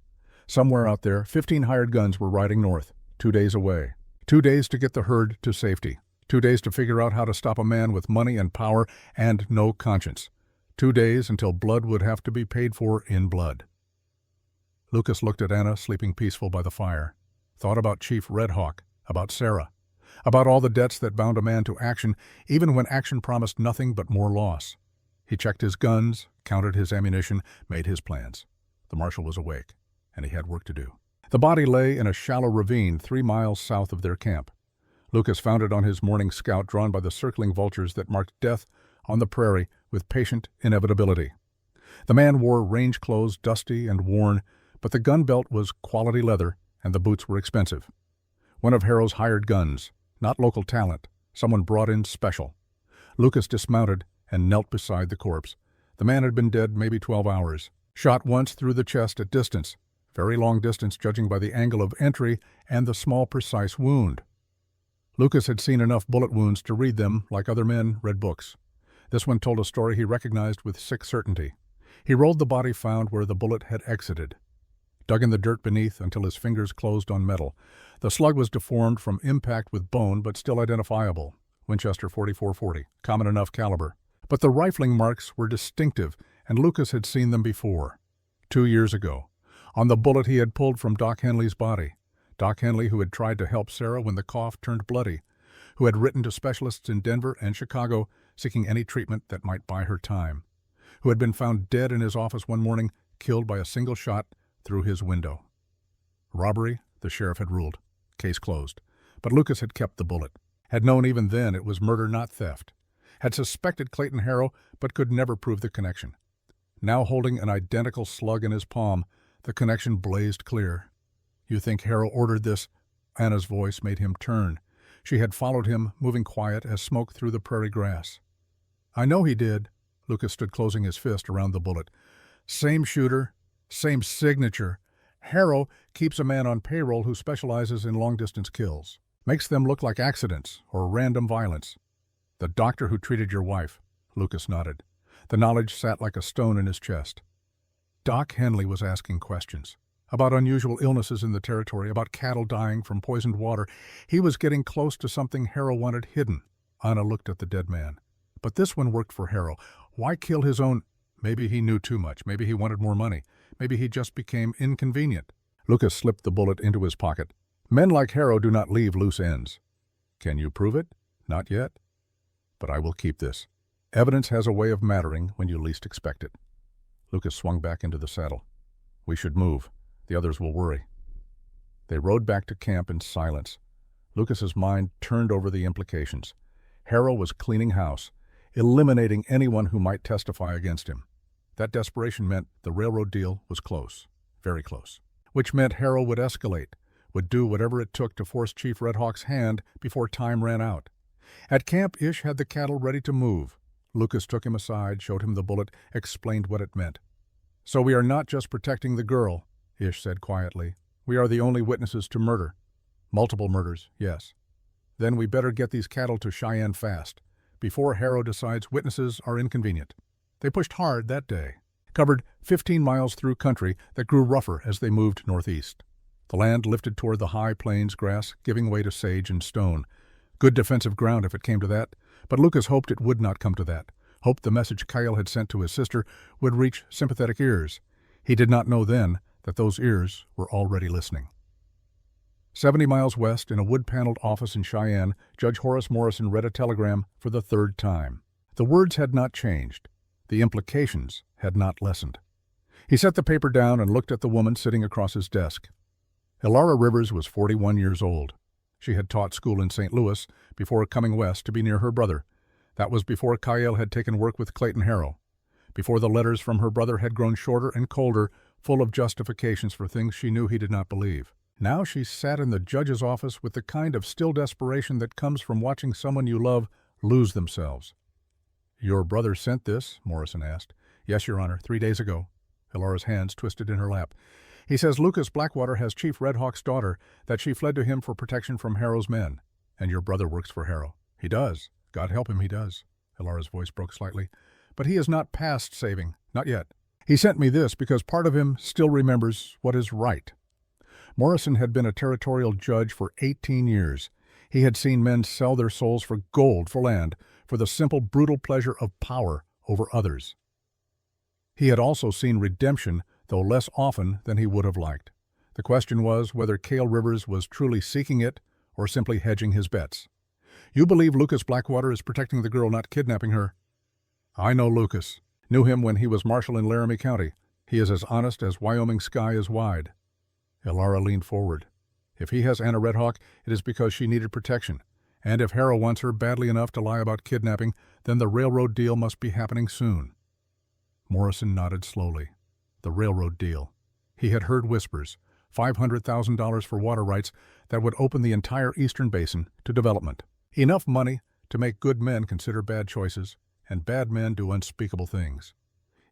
Somewhere out there, 15 hired guns were riding north, 2 days away. 2 days to get the herd to safety. 2 days to figure out how to stop a man with money and power and no conscience. 2 days until blood would have to be paid for in blood. Lucas looked at Anna, sleeping peaceful by the fire. Thought about Chief Red Hawk, about Sarah, about all the debts that bound a man to action, even when action promised nothing but more loss. He checked his guns, counted his ammunition, made his plans. The marshal was awake, and he had work to do. The body lay in a shallow ravine 3 miles south of their camp. Lucas found it on his morning scout, drawn by the circling vultures that marked death on the prairie with patient inevitability. The man wore range clothes, dusty and worn, but the gun belt was quality leather, and the boots were expensive. One of Harrow's hired guns, not local talent, someone brought in special. Lucas dismounted and knelt beside the corpse. The man had been dead maybe 12 hours. Shot once through the chest at distance, very long distance judging by the angle of entry and the small precise wound. Lucas had seen enough bullet wounds to read them like other men read books. This one told a story he recognized with sick certainty. He rolled the body found where the bullet had exited, dug in the dirt beneath until his fingers closed on metal. The slug was deformed from impact with bone, but still identifiable. Winchester .44-40, common enough caliber. But the rifling marks were distinctive, and Lucas had seen them before. 2 years ago, on the bullet he had pulled from Doc Henley's body. Doc Henley, who had tried to help Sarah when the cough turned bloody, who had written to specialists in Denver and Chicago seeking any treatment that might buy her time, who had been found dead in his office one morning, killed by a single shot through his window. Robbery, the sheriff had ruled. Case closed. But Lucas had kept the bullet, had known even then it was murder, not theft, had suspected Clayton Harrow, but could never prove the connection. Now holding an identical slug in his palm, the connection blazed clear. "You think Harrow ordered this?" Anna's voice made him turn. She had followed him, moving quiet as smoke through the prairie grass. "I know he did." Lucas stood closing his fist around the bullet. "Same shooter, same signature. Harrow keeps a man on payroll who specializes in long-distance kills. Makes them look like accidents or random violence. The doctor who treated your wife." Lucas nodded. The knowledge sat like a stone in his chest. Doc Henley was asking questions about unusual illnesses in the territory, about cattle dying from poisoned water. He was getting close to something Harrow wanted hidden. Anna looked at the dead man. But this one worked for Harrow. Why kill his own? Maybe he knew too much. Maybe he wanted more money. Maybe he just became inconvenient. Lucas slipped the bullet into his pocket. Men like Harrow do not leave loose ends. Can you prove it? Not yet. But I will keep this. Evidence has a way of mattering when you least expect it. Lucas swung back into the saddle. We should move. The others will worry. They rode back to camp in silence. Lucas's mind turned over the implications. Harrow was cleaning house, eliminating anyone who might testify against him. That desperation meant the railroad deal was close, very close, which meant Harrow would escalate, would do whatever it took to force Chief Red Hawk's hand before time ran out. At camp, Ish had the cattle ready to move. Lucas took him aside, showed him the bullet, explained what it meant. "So we are not just protecting the girl," Ish said quietly. "We are the only witnesses to murder. Multiple murders, yes. Then we better get these cattle to Cheyenne fast, before Harrow decides witnesses are inconvenient." They pushed hard that day, covered 15 miles through country that grew rougher as they moved northeast. The land lifted toward the high plains grass, giving way to sage and stone. Good defensive ground if it came to that, but Lucas hoped it would not come to that, hoped the message Kyle had sent to his sister would reach sympathetic ears. He did not know then that those ears were already listening. 70 miles west, in a wood-paneled office in Cheyenne, Judge Horace Morrison read a telegram for the third time. The words had not changed. The implications had not lessened. He set the paper down and looked at the woman sitting across his desk. Elara Rivers was 41 years old. She had taught school in St. Louis before coming west to be near her brother. That was before Kyle had taken work with Clayton Harrow, before the letters from her brother had grown shorter and colder, full of justifications for things she knew he did not believe. Now she sat in the judge's office with the kind of still desperation that comes from watching someone you love lose themselves. "Your brother sent this?" Morrison asked. "Yes, Your Honor, 3 days ago." Elara's hands twisted in her lap. "He says Lucas Blackwater has Chief Red Hawk's daughter, that she fled to him for protection from Harrow's men. And your brother works for Harrow." "He does. God help him, he does." Elara's voice broke slightly. "But he is not past saving. Not yet. He sent me this because part of him still remembers what is right." Morrison had been a territorial judge for 18 years. He had seen men sell their souls for gold, for land, for the simple, brutal pleasure of power over others. He had also seen redemption, though less often than he would have liked. The question was whether Cale Rivers was truly seeking it or simply hedging his bets. "You believe Lucas Blackwater is protecting the girl, not kidnapping her?" "I know Lucas. Knew him when he was marshal in Laramie County. He is as honest as Wyoming sky is wide." Elara leaned forward. "If he has Anna Red Hawk, it is because she needed protection. And if Harrow wants her badly enough to lie about kidnapping, then the railroad deal must be happening soon." Morrison nodded slowly. The railroad deal. He had heard whispers. $500,000 for water rights that would open the entire Eastern Basin to development. Enough money to make good men consider bad choices, and bad men do unspeakable things.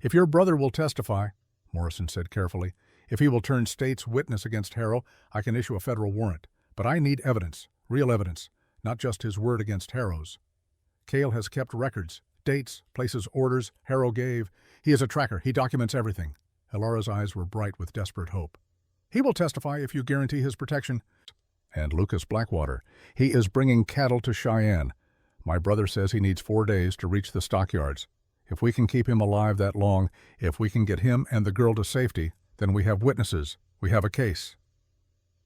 "If your brother will testify," Morrison said carefully, "if he will turn state's witness against Harrow, I can issue a federal warrant. But I need evidence, real evidence, not just his word against Harrow's. Cale has kept records, dates, places, orders Harrow gave. He is a tracker. He documents everything." Elara's eyes were bright with desperate hope. "He will testify if you guarantee his protection." "And Lucas Blackwater. He is bringing cattle to Cheyenne. My brother says he needs 4 days to reach the stockyards. If we can keep him alive that long, if we can get him and the girl to safety, then we have witnesses. We have a case."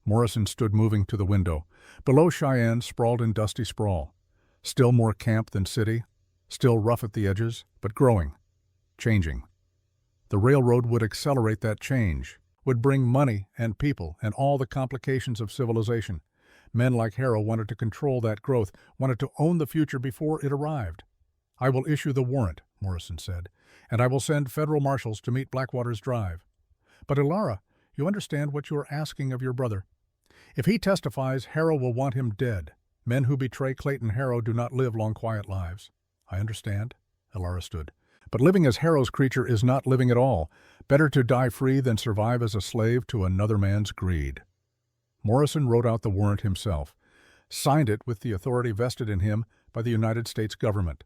Morrison stood moving to the window. Below Cheyenne sprawled in dusty sprawl. Still more camp than city, still rough at the edges, but growing, changing. The railroad would accelerate that change, would bring money and people and all the complications of civilization. Men like Harrow wanted to control that growth, wanted to own the future before it arrived. "I will issue the warrant," Morrison said, "and I will send federal marshals to meet Blackwater's drive. But Elara, you understand what you are asking of your brother. If he testifies, Harrow will want him dead. Men who betray Clayton Harrow do not live long, quiet lives." "I understand," Elara stood. "But living as Harrow's creature is not living at all. Better to die free than survive as a slave to another man's greed." Morrison wrote out the warrant himself, signed it with the authority vested in him by the United States government.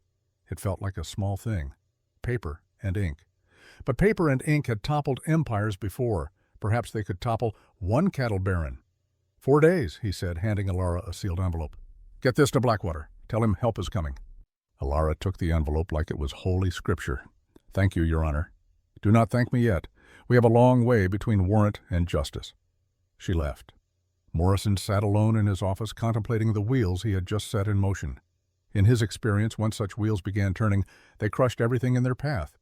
It felt like a small thing. Paper and ink. But paper and ink had toppled empires before. Perhaps they could topple one cattle baron. 4 days, he said, handing Elara a sealed envelope. "Get this to Blackwater. Tell him help is coming." Elara took the envelope like it was holy scripture. "Thank you, Your Honor." "Do not thank me yet. We have a long way between warrant and justice." She left. Morrison sat alone in his office contemplating the wheels he had just set in motion. In his experience, once such wheels began turning, they crushed everything in their path.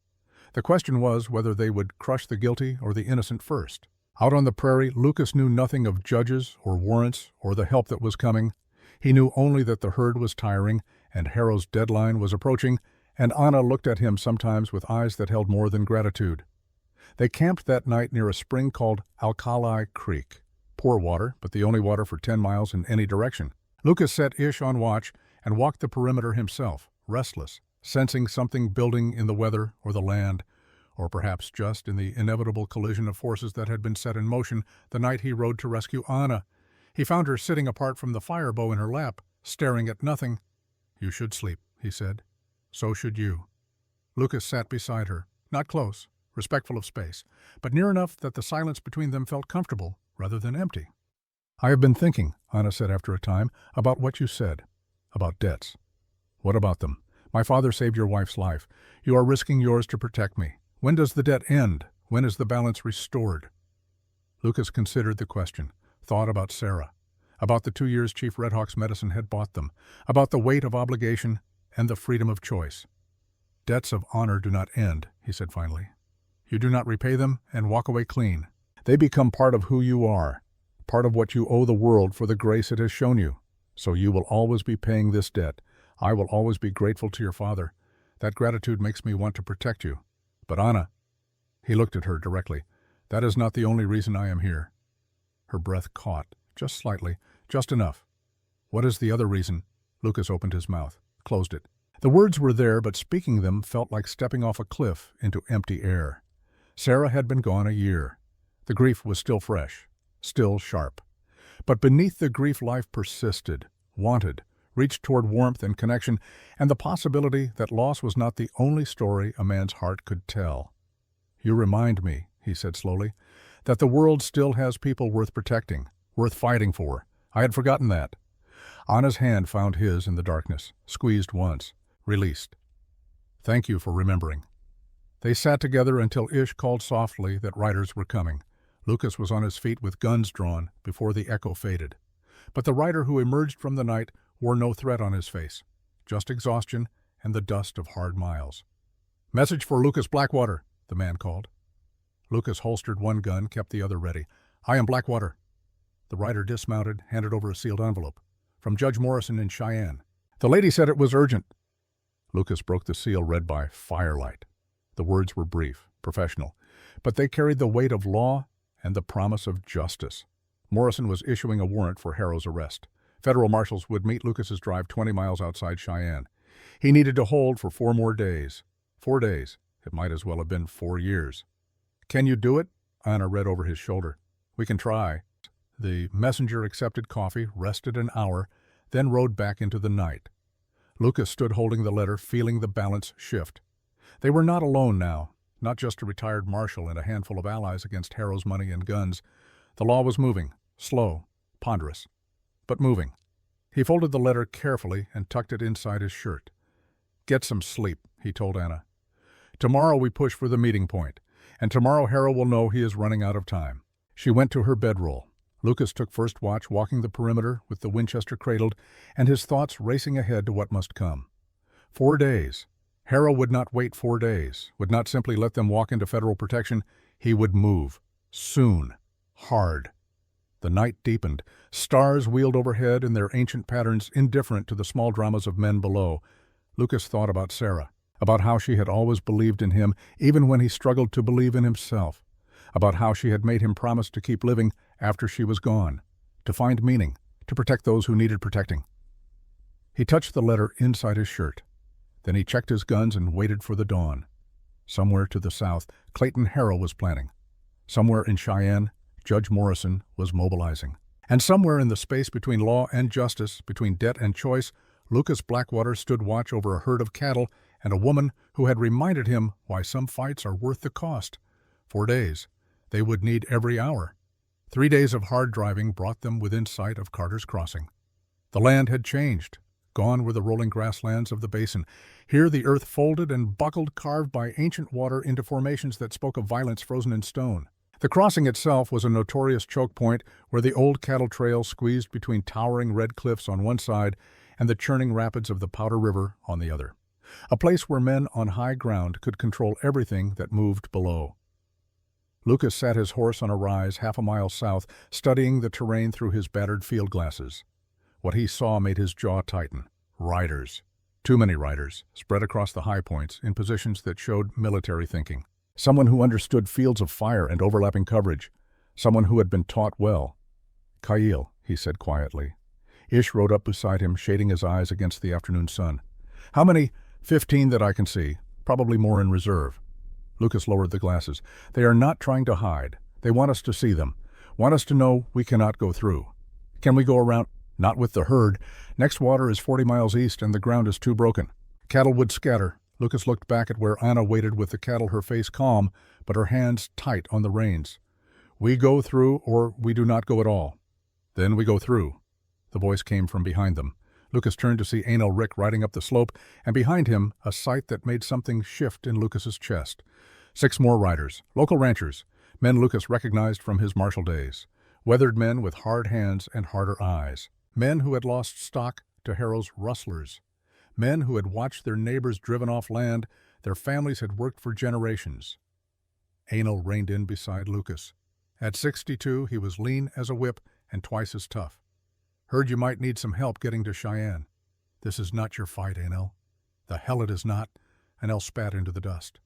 The question was whether they would crush the guilty or the innocent first. Out on the prairie, Lucas knew nothing of judges or warrants or the help that was coming. He knew only that the herd was tiring and Harrow's deadline was approaching, and Anna looked at him sometimes with eyes that held more than gratitude. They camped that night near a spring called Alkali Creek. Poor water, but the only water for 10 miles in any direction. Lucas set Ish on watch and walked the perimeter himself, restless, sensing something building in the weather or the land, or perhaps just in the inevitable collision of forces that had been set in motion the night he rode to rescue Anna. He found her sitting apart from the firebow in her lap, staring at nothing. "You should sleep," he said. "So should you." Lucas sat beside her, not close, respectful of space, but near enough that the silence between them felt comfortable rather than empty. "I have been thinking," Anna said after a time, "about what you said. About debts." "What about them? My father saved your wife's life. You are risking yours to protect me. When does the debt end? When is the balance restored?" Lucas considered the question, thought about Sarah, about the 2 years Chief Red Hawk's medicine had bought them, about the weight of obligation and the freedom of choice. "Debts of honor do not end," he said finally. "You do not repay them and walk away clean. They become part of who you are, part of what you owe the world for the grace it has shown you. So you will always be paying this debt. I will always be grateful to your father. That gratitude makes me want to protect you. But Anna," he looked at her directly, "that is not the only reason I am here." Her breath caught, just slightly, just enough. "What is the other reason?" Lucas opened his mouth, closed it. The words were there, but speaking them felt like stepping off a cliff into empty air. Sarah had been gone a year. The grief was still fresh, still sharp. But beneath the grief life persisted, wanted, reached toward warmth and connection, and the possibility that loss was not the only story a man's heart could tell. "You remind me," he said slowly, "that the world still has people worth protecting, worth fighting for. I had forgotten that." Anna's hand found his in the darkness, squeezed once, released. "Thank you for remembering." They sat together until Ish called softly that riders were coming. Lucas was on his feet with guns drawn before the echo faded. But the rider who emerged from the night wore no threat on his face, just exhaustion and the dust of hard miles. "Message for Lucas Blackwater," the man called. Lucas holstered one gun, kept the other ready. "I am Blackwater." The rider dismounted, handed over a sealed envelope. "From Judge Morrison in Cheyenne. The lady said it was urgent." Lucas broke the seal read by Firelight. The words were brief, professional, but they carried the weight of law and the promise of justice. Morrison was issuing a warrant for Harrow's arrest. Federal marshals would meet Lucas's drive 20 miles outside Cheyenne. He needed to hold for 4 more days. 4 days. It might as well have been 4 years. "Can you do it?" Anna read over his shoulder. "We can try." The messenger accepted coffee, rested an hour, then rode back into the night. Lucas stood holding the letter, feeling the balance shift. They were not alone now, not just a retired marshal and a handful of allies against Harrow's money and guns. The law was moving, slow, ponderous, but moving. He folded the letter carefully and tucked it inside his shirt. "Get some sleep," he told Anna. "Tomorrow we push for the meeting point, and tomorrow Harrow will know he is running out of time." She went to her bedroll. Lucas took first watch, walking the perimeter with the Winchester cradled, and his thoughts racing ahead to what must come. 4 days. Harrow would not wait 4 days, would not simply let them walk into federal protection. He would move. Soon. Hard. The night deepened. Stars wheeled overhead in their ancient patterns, indifferent to the small dramas of men below. Lucas thought about Sarah, about how she had always believed in him, even when he struggled to believe in himself, about how she had made him promise to keep living after she was gone, to find meaning, to protect those who needed protecting. He touched the letter inside his shirt. Then he checked his guns and waited for the dawn. Somewhere to the south, Clayton Harrow was planning. Somewhere in Cheyenne, Judge Morrison was mobilizing. And somewhere in the space between law and justice, between debt and choice, Lucas Blackwater stood watch over a herd of cattle and a woman who had reminded him why some fights are worth the cost. 4 days. They would need every hour. 3 days of hard driving brought them within sight of Carter's Crossing. The land had changed. Gone were the rolling grasslands of the basin. Here the earth folded and buckled, carved by ancient water into formations that spoke of violence frozen in stone. The crossing itself was a notorious choke point where the old cattle trail squeezed between towering red cliffs on one side and the churning rapids of the Powder River on the other. A place where men on high ground could control everything that moved below. Lucas sat his horse on a rise 1/2 mile south, studying the terrain through his battered field glasses. What he saw made his jaw tighten. Riders. Too many riders, spread across the high points in positions that showed military thinking. Someone who understood fields of fire and overlapping coverage. Someone who had been taught well. "Kyle," he said quietly. Ish rode up beside him, shading his eyes against the afternoon sun. "How many?" 15 that I can see. Probably more in reserve. Lucas lowered the glasses. "They are not trying to hide. They want us to see them. Want us to know we cannot go through. Can we go around?" "Not with the herd. Next water is 40 miles east and the ground is too broken. Cattle would scatter." Lucas looked back at where Anna waited with the cattle, her face calm, but her hands tight on the reins. "We go through or we do not go at all." "Then we go through." The voice came from behind them. Lucas turned to see Anal Rick riding up the slope, and behind him a sight that made something shift in Lucas's chest. 6 more riders, local ranchers, men Lucas recognized from his marshal days. Weathered men with hard hands and harder eyes. Men who had lost stock to Harrow's rustlers. Men who had watched their neighbors driven off land their families had worked for generations. Anal reined in beside Lucas. At 62, he was lean as a whip and twice as tough. "Heard you might need some help getting to Cheyenne." "This is not your fight, Anal." "The hell it is not." Anal spat into the dust.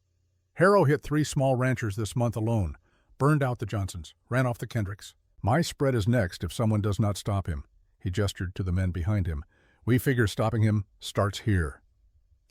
"Harrow hit 3 small ranchers this month alone. Burned out the Johnsons. Ran off the Kendricks. My spread is next if someone does not stop him." He gestured to the men behind him. "We figure stopping him starts here."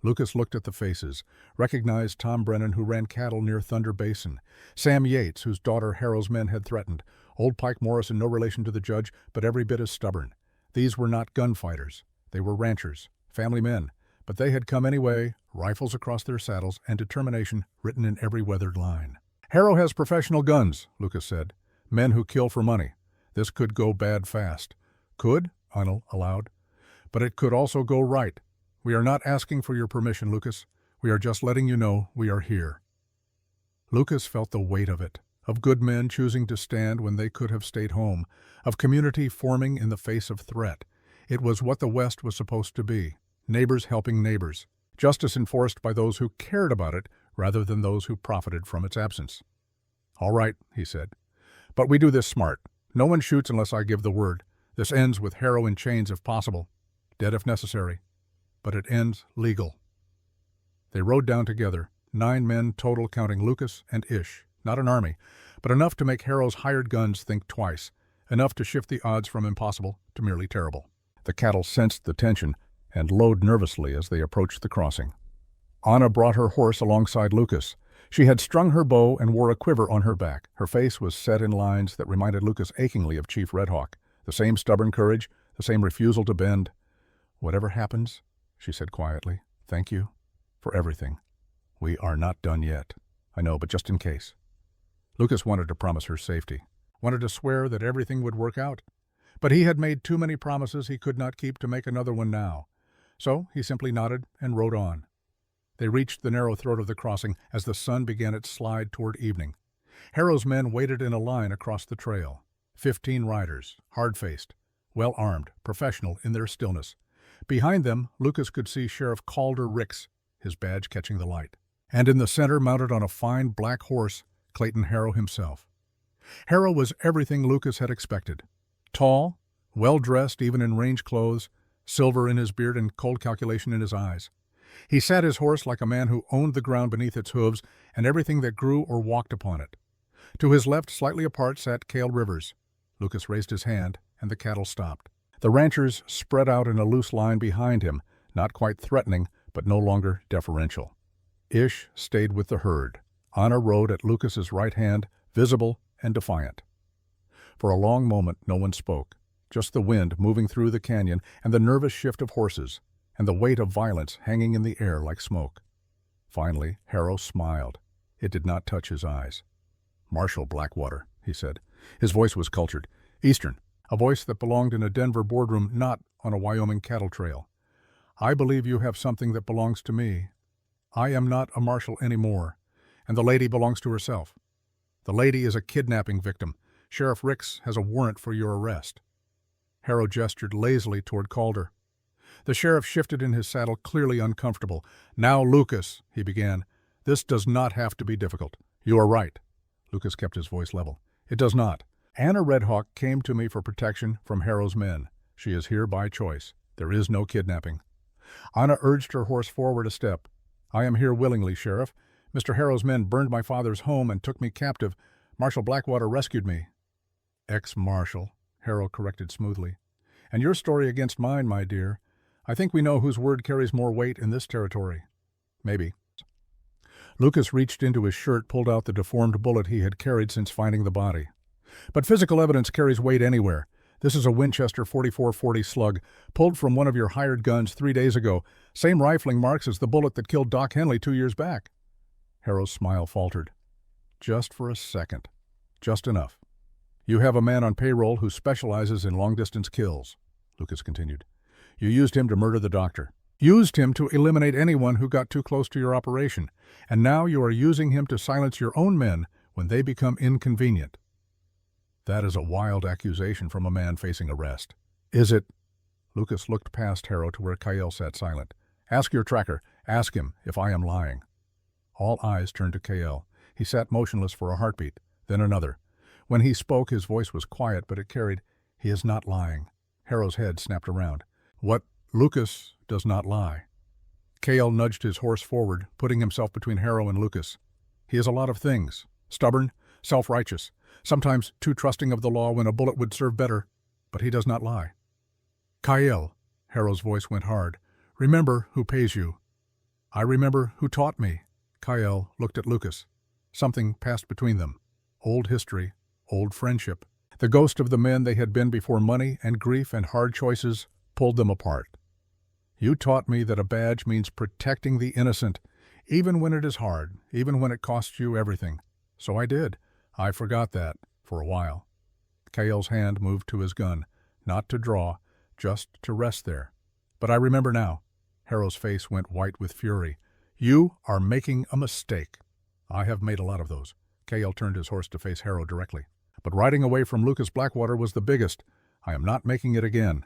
Lucas looked at the faces, recognized Tom Brennan, who ran cattle near Thunder Basin, Sam Yates, whose daughter Harrow's men had threatened, old Pike Morrison, no relation to the judge, but every bit as stubborn. These were not gunfighters. They were ranchers, family men, but they had come anyway, rifles across their saddles and determination written in every weathered line. "Harrow has professional guns," Lucas said. "Men who kill for money. This could go bad fast." "Could?" Arnold allowed. "But it could also go right. We are not asking for your permission, Lucas. We are just letting you know we are here." Lucas felt the weight of it, of good men choosing to stand when they could have stayed home, of community forming in the face of threat. It was what the West was supposed to be, neighbors helping neighbors, justice enforced by those who cared about it rather than those who profited from its absence. "All right," he said. "But we do this smart. No one shoots unless I give the word. This ends with Harrow in chains if possible, dead if necessary. But it ends legal." They rode down together, 9 men total counting Lucas and Ish. Not an army, but enough to make Harrow's hired guns think twice, enough to shift the odds from impossible to merely terrible. The cattle sensed the tension and lowed nervously as they approached the crossing. Anna brought her horse alongside Lucas. She had strung her bow and wore a quiver on her back. Her face was set in lines that reminded Lucas achingly of Chief Red Hawk. The same stubborn courage, the same refusal to bend. "Whatever happens," she said quietly, "thank you for everything. We are not done yet." "I know, but just in case." Lucas wanted to promise her safety, wanted to swear that everything would work out. But he had made too many promises he could not keep to make another one now. So he simply nodded and rode on. They reached the narrow throat of the crossing as the sun began its slide toward evening. Harrow's men waited in a line across the trail. 15 riders, hard-faced, well-armed, professional in their stillness. Behind them, Lucas could see Sheriff Calder Ricks, his badge catching the light. And in the center, mounted on a fine black horse, Clayton Harrow himself. Harrow was everything Lucas had expected. Tall, well-dressed even in range clothes, silver in his beard and cold calculation in his eyes. He sat his horse like a man who owned the ground beneath its hooves and everything that grew or walked upon it. To his left, slightly apart, sat Cale Rivers. Lucas raised his hand, and the cattle stopped. The ranchers spread out in a loose line behind him, not quite threatening, but no longer deferential. Ish stayed with the herd. Anna rode at Lucas's right hand, visible and defiant. For a long moment no one spoke, just the wind moving through the canyon and the nervous shift of horses, and the weight of violence hanging in the air like smoke. Finally, Harrow smiled. It did not touch his eyes. "Marshal Blackwater," he said. His voice was cultured, Eastern, a voice that belonged in a Denver boardroom, not on a Wyoming cattle trail. "I believe you have something that belongs to me. I am not a marshal anymore, and the lady belongs to herself. The lady is a kidnapping victim. Sheriff Ricks has a warrant for your arrest." Harrow gestured lazily toward Calder. The sheriff shifted in his saddle, clearly uncomfortable. "Now, Lucas," he began, "this does not have to be difficult." "You are right." Lucas kept his voice level. "It does not. Anna Red Hawk came to me for protection from Harrow's men. She is here by choice. There is no kidnapping." Anna urged her horse forward a step. "I am here willingly, Sheriff. Mr. Harrow's men burned my father's home and took me captive. Marshal Blackwater rescued me." "Ex-marshal," Harrow corrected smoothly. "And your story against mine, my dear. I think we know whose word carries more weight in this territory." "Maybe." Lucas reached into his shirt, pulled out the deformed bullet he had carried since finding the body. "But physical evidence carries weight anywhere. This is a Winchester .44-40 slug, pulled from one of your hired guns 3 days ago. Same rifling marks as the bullet that killed Doc Henley 2 years back." Harrow's smile faltered. "Just for a second. Just enough. You have a man on payroll who specializes in long-distance kills," Lucas continued. "You used him to murder the doctor. Used him to eliminate anyone who got too close to your operation. And now you are using him to silence your own men when they become inconvenient." "That is a wild accusation from a man facing arrest." "Is it?" Lucas looked past Harrow to where Cale sat silent. "Ask your tracker. Ask him if I am lying." All eyes turned to Cale. He sat motionless for a heartbeat, then another. When he spoke, his voice was quiet, but it carried, "He is not lying." Harrow's head snapped around. "What? Lucas does not lie." Cale nudged his horse forward, putting himself between Harrow and Lucas. "He is a lot of things. Stubborn, self-righteous, sometimes too trusting of the law when a bullet would serve better, but he does not lie." "Cale," Harrow's voice went hard, "remember who pays you." "I remember who taught me." Cale looked at Lucas. Something passed between them. Old history, old friendship. The ghost of the men they had been before money and grief and hard choices pulled them apart. "You taught me that a badge means protecting the innocent, even when it is hard, even when it costs you everything. So I did. I forgot that, for a while." Cale's hand moved to his gun, not to draw, just to rest there. "But I remember now." Harrow's face went white with fury. "You are making a mistake." "I have made a lot of those." Cale turned his horse to face Harrow directly. "But riding away from Lucas Blackwater was the biggest. I am not making it again."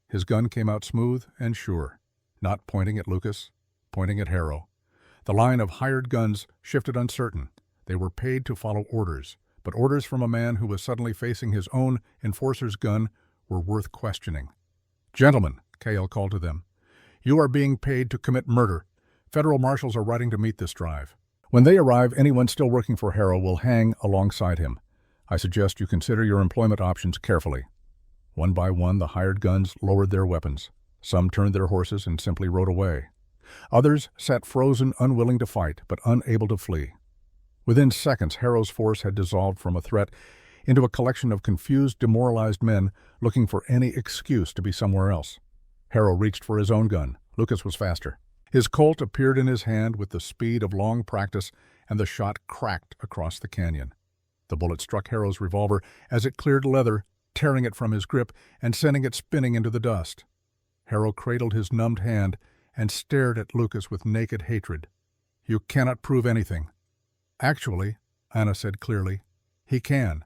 His gun came out smooth and sure, not pointing at Lucas, pointing at Harrow. The line of hired guns shifted uncertain. They were paid to follow orders, but orders from a man who was suddenly facing his own enforcer's gun were worth questioning. "Gentlemen," Cale called to them, "you are being paid to commit murder. Federal marshals are riding to meet this drive. When they arrive, anyone still working for Harrow will hang alongside him. I suggest you consider your employment options carefully. One by one, the hired guns lowered their weapons. Some turned their horses and simply rode away. Others sat frozen, unwilling to fight, but unable to flee. Within seconds, Harrow's force had dissolved from a threat into a collection of confused, demoralized men looking for any excuse to be somewhere else. Harrow reached for his own gun. Lucas was faster. His Colt appeared in his hand with the speed of long practice, and the shot cracked across the canyon. The bullet struck Harrow's revolver as it cleared leather, tearing it from his grip and sending it spinning into the dust. Harrow cradled his numbed hand and stared at Lucas with naked hatred. "You cannot prove anything." "Actually," Anna said clearly, "he can.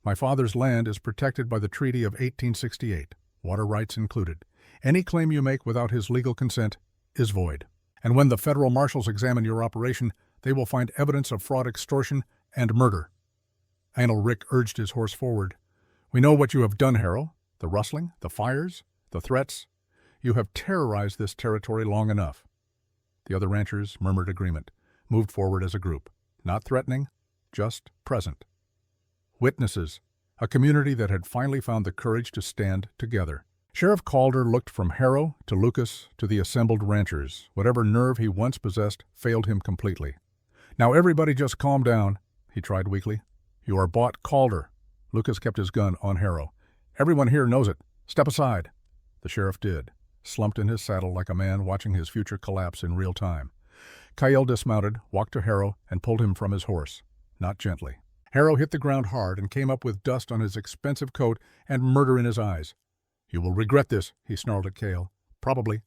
My father's land is protected by the Treaty of 1868, water rights included. Any claim you make without his legal consent is void. And when the federal marshals examine your operation, they will find evidence of fraud, extortion, and murder." Rick urged his horse forward. "We know what you have done, Harrow. The rustling, the fires, the threats. You have terrorized this territory long enough." The other ranchers murmured agreement, moved forward as a group, not threatening, just present. Witnesses, a community that had finally found the courage to stand together. Sheriff Calder looked from Harrow to Lucas to the assembled ranchers. Whatever nerve he once possessed failed him completely. "Now everybody just calm down," he tried weakly. "You are bought Calder." Lucas kept his gun on Harrow. "Everyone here knows it. Step aside." The sheriff did, slumped in his saddle like a man watching his future collapse in real time. Kyle dismounted, walked to Harrow, and pulled him from his horse, not gently. Harrow hit the ground hard and came up with dust on his expensive coat and murder in his eyes. "You will regret this," he snarled at Cale. "Probably."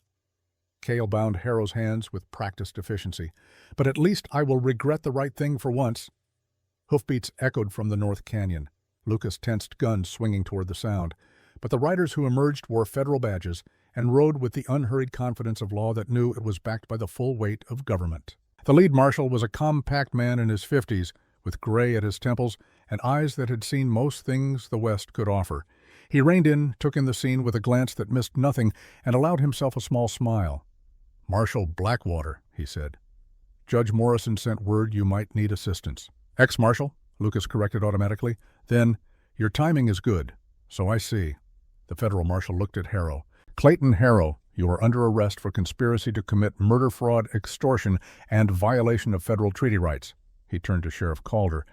Cale bound Harrow's hands with practiced efficiency. "But at least I will regret the right thing for once." Hoofbeats echoed from the North Canyon. Lucas tensed, guns swinging toward the sound. But the riders who emerged wore federal badges and rode with the unhurried confidence of law that knew it was backed by the full weight of government. The lead marshal was a compact man in his 50s, with gray at his temples and eyes that had seen most things the West could offer. He reined in, took in the scene with a glance that missed nothing, and allowed himself a small smile. "Marshal Blackwater," he said. "Judge Morrison sent word you might need assistance." "Ex-marshal," Lucas corrected automatically. Then, "Your timing is good." "So I see." The federal marshal looked at Harrow. "Clayton Harrow, you are under arrest for conspiracy to commit murder, fraud, extortion, and violation of federal treaty rights." He turned to Sheriff Calder.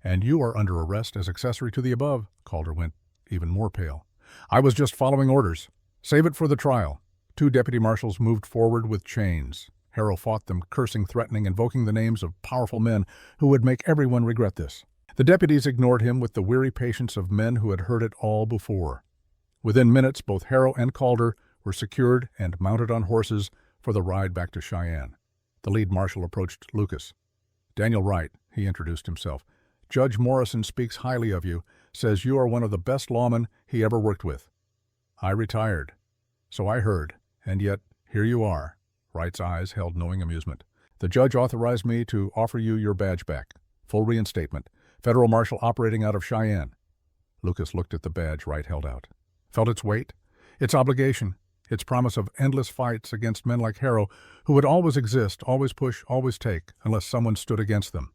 "And you are under arrest as accessory to the above." Calder went even more pale. "I was just following orders. Save it for the trial." Two deputy marshals moved forward with chains. Harrow fought them, cursing, threatening, invoking the names of powerful men who would make everyone regret this. The deputies ignored him with the weary patience of men who had heard it all before. Within minutes, both Harrow and Calder were secured and mounted on horses for the ride back to Cheyenne. The lead marshal approached Lucas. "Daniel Wright," he introduced himself. "Judge Morrison speaks highly of you, says you are one of the best lawmen he ever worked with." "I retired." "So I heard, and yet here you are." Wright's eyes held knowing amusement. "The judge authorized me to offer you your badge back. Full reinstatement. Federal marshal operating out of Cheyenne." Lucas looked at the badge Wright held out. Felt its weight, its obligation, its promise of endless fights against men like Harrow, who would always exist, always push, always take, unless someone stood against them.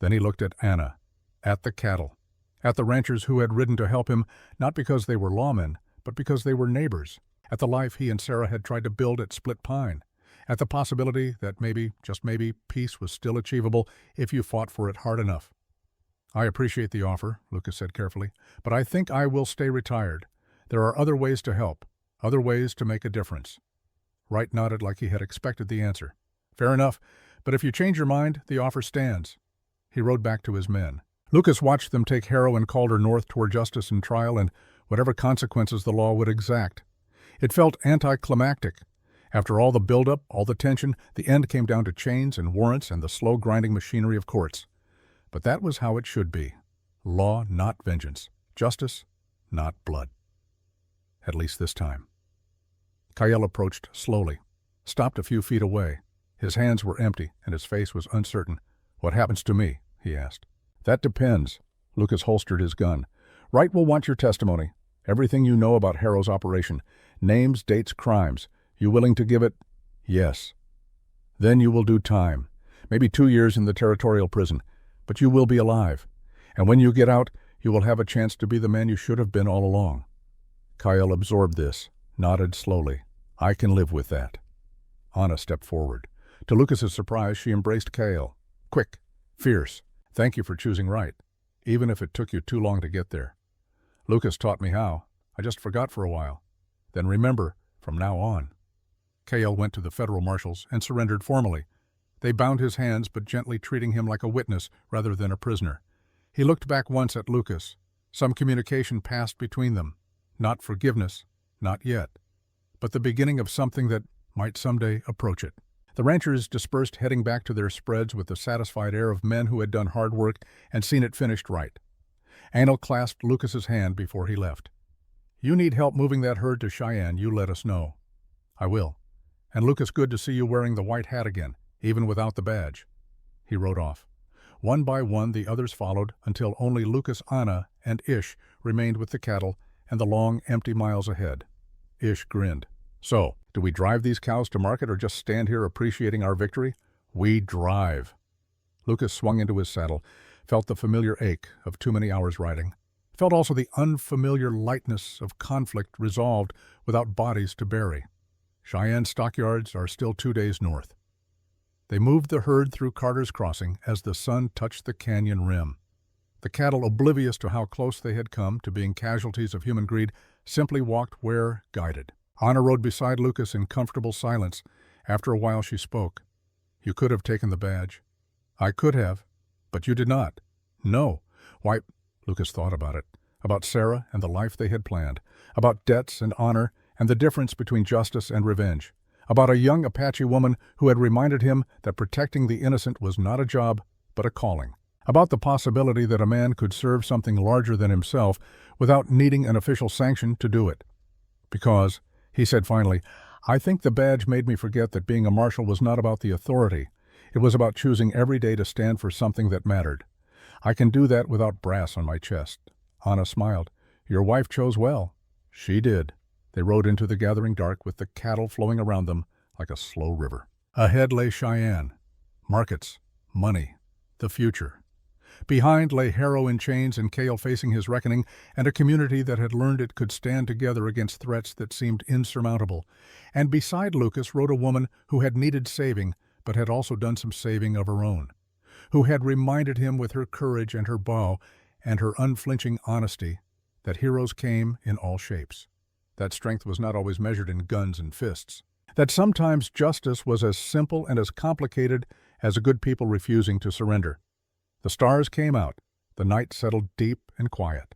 Then he looked at Anna, at the cattle, at the ranchers who had ridden to help him, not because they were lawmen, but because they were neighbors, at the life he and Sarah had tried to build at Split Pine, at the possibility that maybe, just maybe, peace was still achievable if you fought for it hard enough. "I appreciate the offer," Lucas said carefully, "but I think I will stay retired. There are other ways to help, other ways to make a difference." Wright nodded like he had expected the answer. "Fair enough, but if you change your mind, the offer stands." He rode back to his men. Lucas watched them take Harrow and Calder north toward justice and trial and whatever consequences the law would exact. It felt anticlimactic. After all the buildup, all the tension, the end came down to chains and warrants and the slow grinding machinery of courts. But that was how it should be. Law, not vengeance. Justice, not blood. At least this time. Kyle approached slowly, stopped a few feet away. His hands were empty and his face was uncertain. "What happens to me?" he asked. "That depends." Lucas holstered his gun. "Wright will want your testimony. Everything you know about Harrow's operation. Names, dates, crimes. You willing to give it?" "Yes." "Then you will do time. maybe 2 years in the territorial prison, but you will be alive. And when you get out, you will have a chance to be the man you should have been all along." Kyle absorbed this, nodded slowly. "I can live with that." Anna stepped forward. To Lucas's surprise, she embraced Kyle. "Quick, fierce. Thank you for choosing right, even if it took you too long to get there. Lucas taught me how. I just forgot for a while. Then remember, from now on." Kyle went to the federal marshals and surrendered formally. They bound his hands, but gently treating him like a witness rather than a prisoner. He looked back once at Lucas. Some communication passed between them. Not forgiveness, not yet, but the beginning of something that might someday approach it. The ranchers dispersed, heading back to their spreads with the satisfied air of men who had done hard work and seen it finished right. Anil clasped Lucas's hand before he left. "You need help moving that herd to Cheyenne, you let us know." "I will. And Lucas, good to see you wearing the white hat again, even without the badge." He rode off. One by one the others followed until only Lucas, Anna, and Ish remained with the cattle and the long, empty miles ahead. Ish grinned. "So, do we drive these cows to market or just stand here appreciating our victory?" "We drive." Lucas swung into his saddle, felt the familiar ache of too many hours riding, felt also the unfamiliar lightness of conflict resolved without bodies to bury. Cheyenne stockyards are still 2 days north. They moved the herd through Carter's Crossing as the sun touched the canyon rim. The cattle, oblivious to how close they had come to being casualties of human greed, simply walked where guided. Anna rode beside Lucas in comfortable silence. After a while she spoke. "You could have taken the badge." "I could have, but you did not." "No." "Why?" Lucas thought about it, about Sarah and the life they had planned, about debts and honor and the difference between justice and revenge, about a young Apache woman who had reminded him that protecting the innocent was not a job, but a calling, about the possibility that a man could serve something larger than himself without needing an official sanction to do it. "Because," he said finally, "I think the badge made me forget that being a marshal was not about the authority. It was about choosing every day to stand for something that mattered. I can do that without brass on my chest." Anna smiled. "Your wife chose well." "She did." They rode into the gathering dark with the cattle flowing around them like a slow river. Ahead lay Cheyenne. Markets, money, the future. Behind lay Harrow in chains and Cale facing his reckoning, and a community that had learned it could stand together against threats that seemed insurmountable. And beside Lucas rode a woman who had needed saving, but had also done some saving of her own, who had reminded him with her courage and her bow and her unflinching honesty that heroes came in all shapes, that strength was not always measured in guns and fists, that sometimes justice was as simple and as complicated as a good people refusing to surrender. The stars came out, the night settled deep and quiet,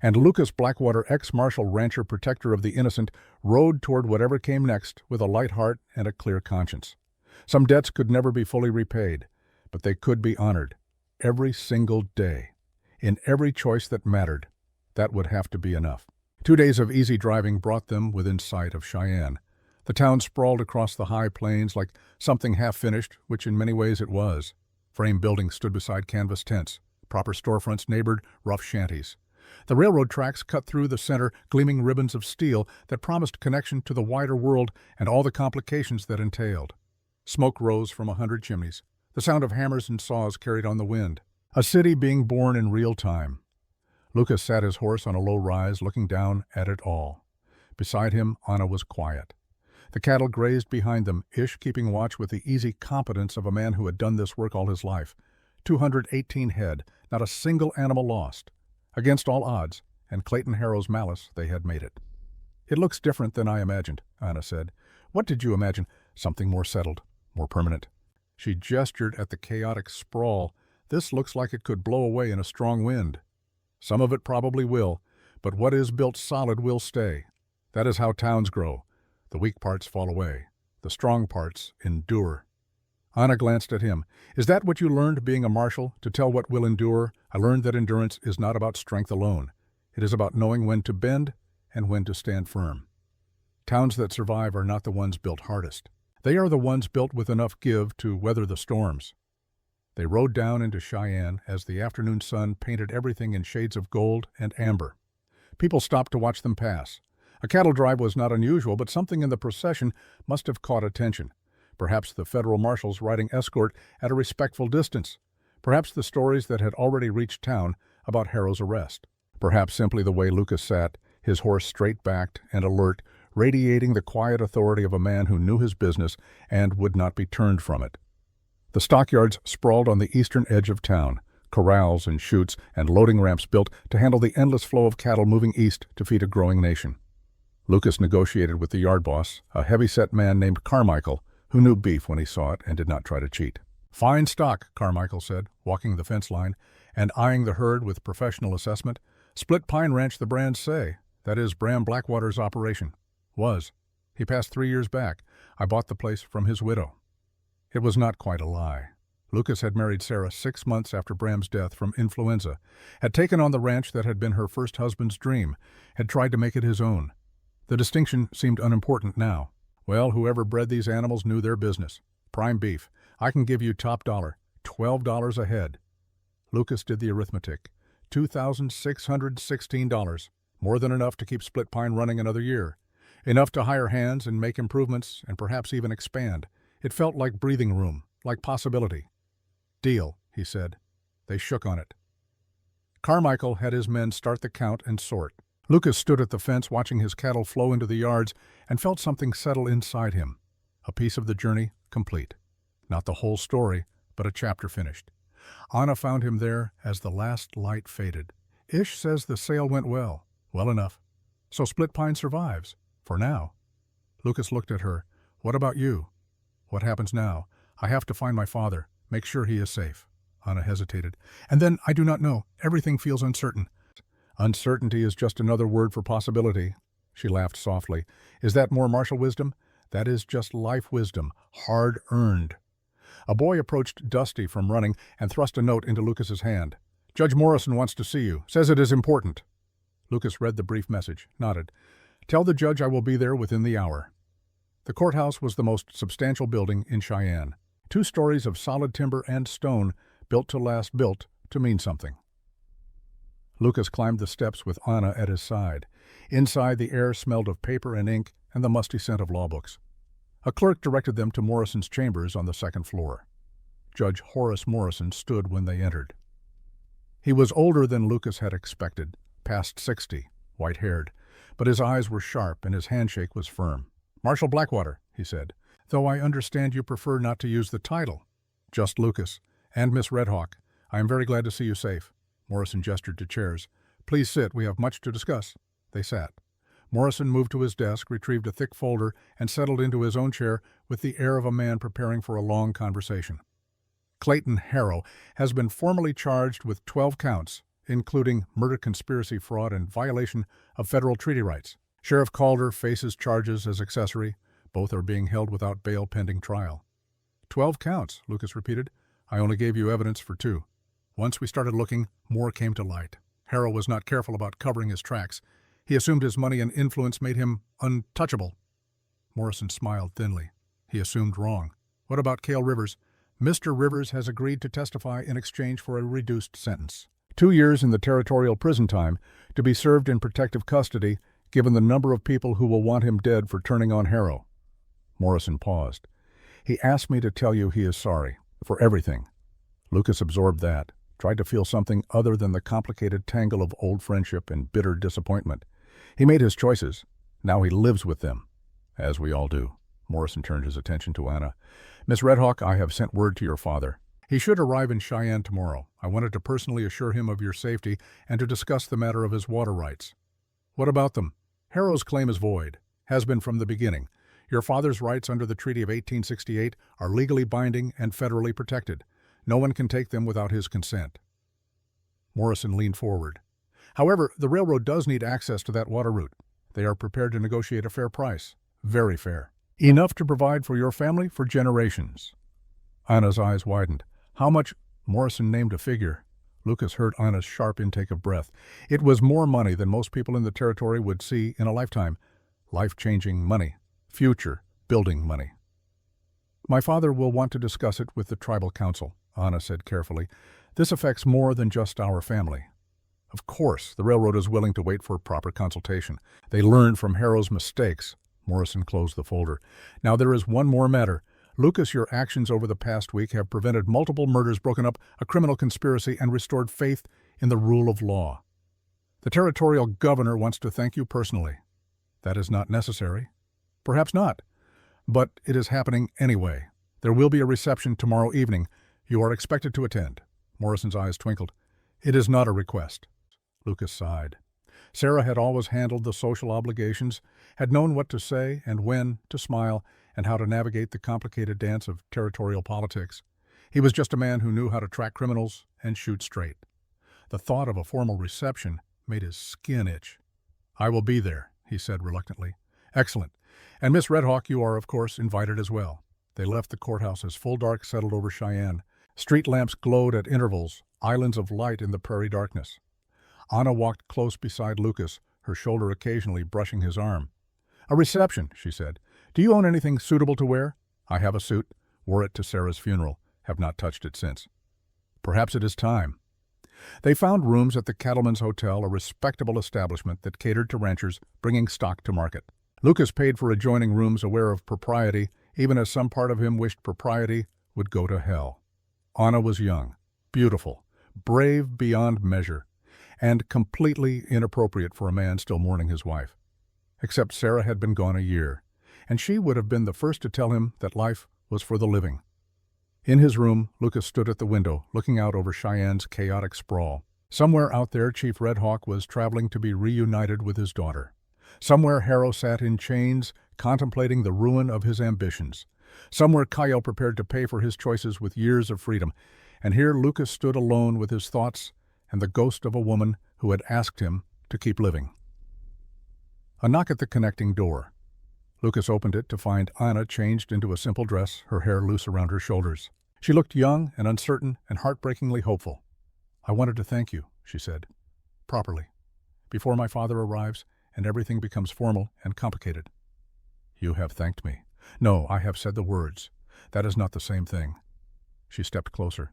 and Lucas Blackwater, ex-marshal, rancher, protector of the innocent, rode toward whatever came next with a light heart and a clear conscience. Some debts could never be fully repaid, but they could be honored. Every single day, in every choice that mattered, that would have to be enough. 2 days of easy driving brought them within sight of Cheyenne. The town sprawled across the high plains like something half-finished, which in many ways it was. Frame buildings stood beside canvas tents. Proper storefronts neighbored rough shanties. The railroad tracks cut through the center, gleaming ribbons of steel that promised connection to the wider world and all the complications that entailed. Smoke rose from 100 chimneys. The sound of hammers and saws carried on the wind. A city being born in real time. Lucas sat his horse on a low rise, looking down at it all. Beside him, Anna was quiet. The cattle grazed behind them, Ish keeping watch with the easy competence of a man who had done this work all his life. 218 head, not a single animal lost. Against all odds, and Clayton Harrow's malice, they had made it. "It looks different than I imagined," Anna said. "What did you imagine?" "Something more settled, more permanent." She gestured at the chaotic sprawl. "This looks like it could blow away in a strong wind." "Some of it probably will, but what is built solid will stay. That is how towns grow. The weak parts fall away. The strong parts endure." Anna glanced at him. "Is that what you learned being a marshal, to tell what will endure?" "I learned that endurance is not about strength alone. It is about knowing when to bend and when to stand firm. Towns that survive are not the ones built hardest. They are the ones built with enough give to weather the storms." They rode down into Cheyenne as the afternoon sun painted everything in shades of gold and amber. People stopped to watch them pass. A cattle drive was not unusual, but something in the procession must have caught attention. Perhaps the federal marshals riding escort at a respectful distance. Perhaps the stories that had already reached town about Harrow's arrest. Perhaps simply the way Lucas sat, his horse straight-backed and alert, radiating the quiet authority of a man who knew his business and would not be turned from it. The stockyards sprawled on the eastern edge of town, corrals and chutes and loading ramps built to handle the endless flow of cattle moving east to feed a growing nation. Lucas negotiated with the yard boss, a heavy-set man named Carmichael, who knew beef when he saw it and did not try to cheat. "Fine stock," Carmichael said, walking the fence line and eyeing the herd with professional assessment. "Split Pine Ranch the brands say. That is Bram Blackwater's operation. Was. He passed 3 years back. I bought the place from his widow." It was not quite a lie. Lucas had married Sarah 6 months after Bram's death from influenza, had taken on the ranch that had been her first husband's dream, had tried to make it his own. The distinction seemed unimportant now. Well, whoever bred these animals knew their business. Prime beef. I can give you top dollar, $12 a head. Lucas did the arithmetic. $2,616. More than enough to keep Split Pine running another year. Enough to hire hands and make improvements and perhaps even expand. It felt like breathing room, like possibility. "Deal," he said. They shook on it. Carmichael had his men start the count and sort. Lucas stood at the fence watching his cattle flow into the yards and felt something settle inside him. A piece of the journey complete. Not the whole story, but a chapter finished. Anna found him there as the last light faded. "Ish says the sale went well. Well enough. So Split Pine survives. For now." Lucas looked at her. "What about you?" "What happens now? I have to find my father. Make sure he is safe." Anna hesitated. "And then, I do not know. Everything feels uncertain." "Uncertainty is just another word for possibility." She laughed softly. "Is that more martial wisdom? That is just life wisdom, hard-earned." A boy approached Dusty from running and thrust a note into Lucas's hand. "Judge Morrison wants to see you. Says it is important." Lucas read the brief message, nodded. "Tell the judge I will be there within the hour." The courthouse was the most substantial building in Cheyenne. 2 stories of solid timber and stone, built to mean something. Lucas climbed the steps with Anna at his side. Inside, the air smelled of paper and ink and the musty scent of law books. A clerk directed them to Morrison's chambers on the 2nd floor. Judge Horace Morrison stood when they entered. He was older than Lucas had expected, past 60, white-haired, but his eyes were sharp and his handshake was firm. "Marshal Blackwater," he said, "though I understand you prefer not to use the title." "Just Lucas. And Miss Redhawk. I am very glad to see you safe." Morrison gestured to chairs. "Please sit. We have much to discuss." They sat. Morrison moved to his desk, retrieved a thick folder, and settled into his own chair with the air of a man preparing for a long conversation. "Clayton Harrow has been formally charged with 12 counts, including murder, conspiracy, fraud, and violation of federal treaty rights. Sheriff Calder faces charges as accessory. Both are being held without bail pending trial." 12 counts, Lucas repeated. "I only gave you evidence for 2. Once we started looking, more came to light. Harrow was not careful about covering his tracks. He assumed his money and influence made him untouchable." Morrison smiled thinly. "He assumed wrong. What about Cale Rivers?" "Mr. Rivers has agreed to testify in exchange for a reduced sentence. 2 years in the territorial prison time, to be served in protective custody, given the number of people who will want him dead for turning on Harrow." Morrison paused. "He asked me to tell you he is sorry. For everything." Lucas absorbed that, tried to feel something other than the complicated tangle of old friendship and bitter disappointment. He made his choices. Now he lives with them. "As we all do." Morrison turned his attention to Anna. "Miss Redhawk, I have sent word to your father. He should arrive in Cheyenne tomorrow. I wanted to personally assure him of your safety and to discuss the matter of his water rights." "What about them?" "Harrow's claim is void. Has been from the beginning. Your father's rights under the Treaty of 1868 are legally binding and federally protected. No one can take them without his consent." Morrison leaned forward. "However, the railroad does need access to that water route. They are prepared to negotiate a fair price. Very fair. Enough to provide for your family for generations." Anna's eyes widened. "How much?" Morrison named a figure. Lucas heard Anna's sharp intake of breath. It was more money than most people in the territory would see in a lifetime. Life-changing money. Future building money. "My father will want to discuss it with the tribal council," Anna said carefully. "This affects more than just our family." "Of course, the railroad is willing to wait for proper consultation. They learned from Harrow's mistakes." Morrison closed the folder. "Now there is one more matter. Lucas, your actions over the past week have prevented multiple murders, broken up a criminal conspiracy, and restored faith in the rule of law. The territorial governor wants to thank you personally. That is not necessary. Perhaps not. But it is happening anyway. There will be a reception tomorrow evening. You are expected to attend. Morrison's eyes twinkled. It is not a request. Lucas sighed. Sarah had always handled the social obligations, had known what to say and when to smile, and how to navigate the complicated dance of territorial politics. He was just a man who knew how to track criminals and shoot straight. The thought of a formal reception made his skin itch. I will be there, he said reluctantly. Excellent. And Miss Redhawk, you are, of course, invited as well. They left the courthouse as full dark settled over Cheyenne. Street lamps glowed at intervals, islands of light in the prairie darkness. Anna walked close beside Lucas, her shoulder occasionally brushing his arm. A reception, she said. Do you own anything suitable to wear? I have a suit. Wore it to Sarah's funeral. Have not touched it since. Perhaps it is time. They found rooms at the Cattleman's Hotel, a respectable establishment that catered to ranchers bringing stock to market. Lucas paid for adjoining rooms, aware of propriety, even as some part of him wished propriety would go to hell. Anna was young, beautiful, brave beyond measure, and completely inappropriate for a man still mourning his wife. Except Sarah had been gone a year, and she would have been the first to tell him that life was for the living. In his room, Lucas stood at the window, looking out over Cheyenne's chaotic sprawl. Somewhere out there, Chief Red Hawk was traveling to be reunited with his daughter. Somewhere Harrow sat in chains, contemplating the ruin of his ambitions. Somewhere Kyle prepared to pay for his choices with years of freedom. And here Lucas stood alone with his thoughts and the ghost of a woman who had asked him to keep living. A knock at the connecting door. Lucas opened it to find Anna changed into a simple dress, her hair loose around her shoulders. She looked young and uncertain and heartbreakingly hopeful. I wanted to thank you, she said, properly, before my father arrives and everything becomes formal and complicated. You have thanked me. No, I have said the words. That is not the same thing. She stepped closer.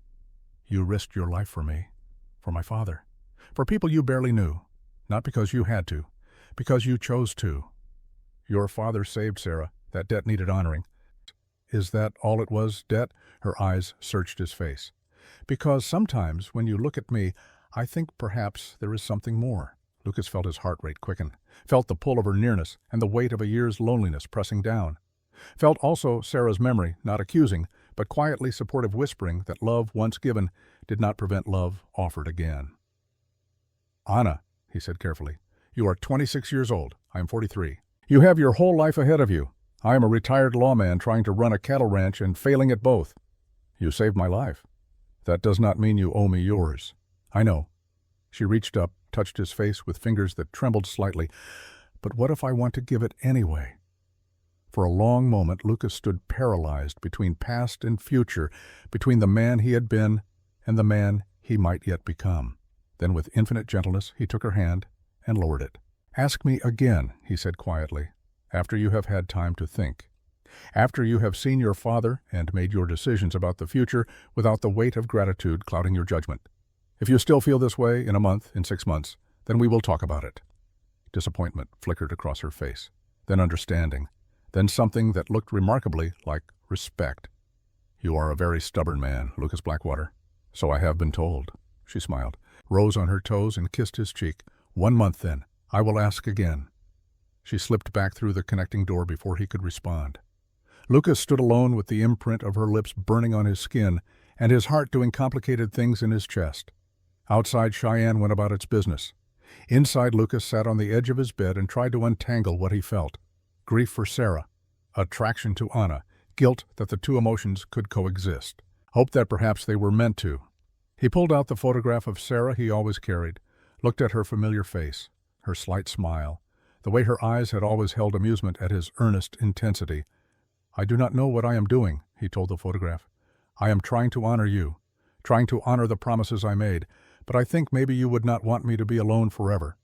You risked your life for me, for my father, for people you barely knew, not because you had to, because you chose to. Your father saved Sarah. That debt needed honoring. Is that all it was, debt? Her eyes searched his face. Because sometimes when you look at me, I think perhaps there is something more. Lucas felt his heart rate quicken, felt the pull of her nearness and the weight of a year's loneliness pressing down. Felt also Sarah's memory, not accusing, but quietly supportive whispering that love once given did not prevent love offered again. Anna, he said carefully, you are 26 years old. I am 43. You have your whole life ahead of you. I am a retired lawman trying to run a cattle ranch and failing at both. You saved my life. That does not mean you owe me yours. I know. She reached up, touched his face with fingers that trembled slightly. But what if I want to give it anyway? For a long moment, Lucas stood paralyzed between past and future, between the man he had been and the man he might yet become. Then with infinite gentleness, he took her hand and lowered it. Ask me again, he said quietly, after you have had time to think. After you have seen your father and made your decisions about the future without the weight of gratitude clouding your judgment. If you still feel this way in a month, in 6 months, then we will talk about it. Disappointment flickered across her face, then understanding, then something that looked remarkably like respect. You are a very stubborn man, Lucas Blackwater. So I have been told. She smiled, rose on her toes and kissed his cheek. 1 month then. I will ask again. She slipped back through the connecting door before he could respond. Lucas stood alone with the imprint of her lips burning on his skin and his heart doing complicated things in his chest. Outside, Cheyenne went about its business. Inside, Lucas sat on the edge of his bed and tried to untangle what he felt. Grief for Sarah, attraction to Anna, guilt that the two emotions could coexist, hope that perhaps they were meant to. He pulled out the photograph of Sarah he always carried, looked at her familiar face, her slight smile, the way her eyes had always held amusement at his earnest intensity. I do not know what I am doing, he told the photograph. I am trying to honor you, trying to honor the promises I made, but I think maybe you would not want me to be alone forever.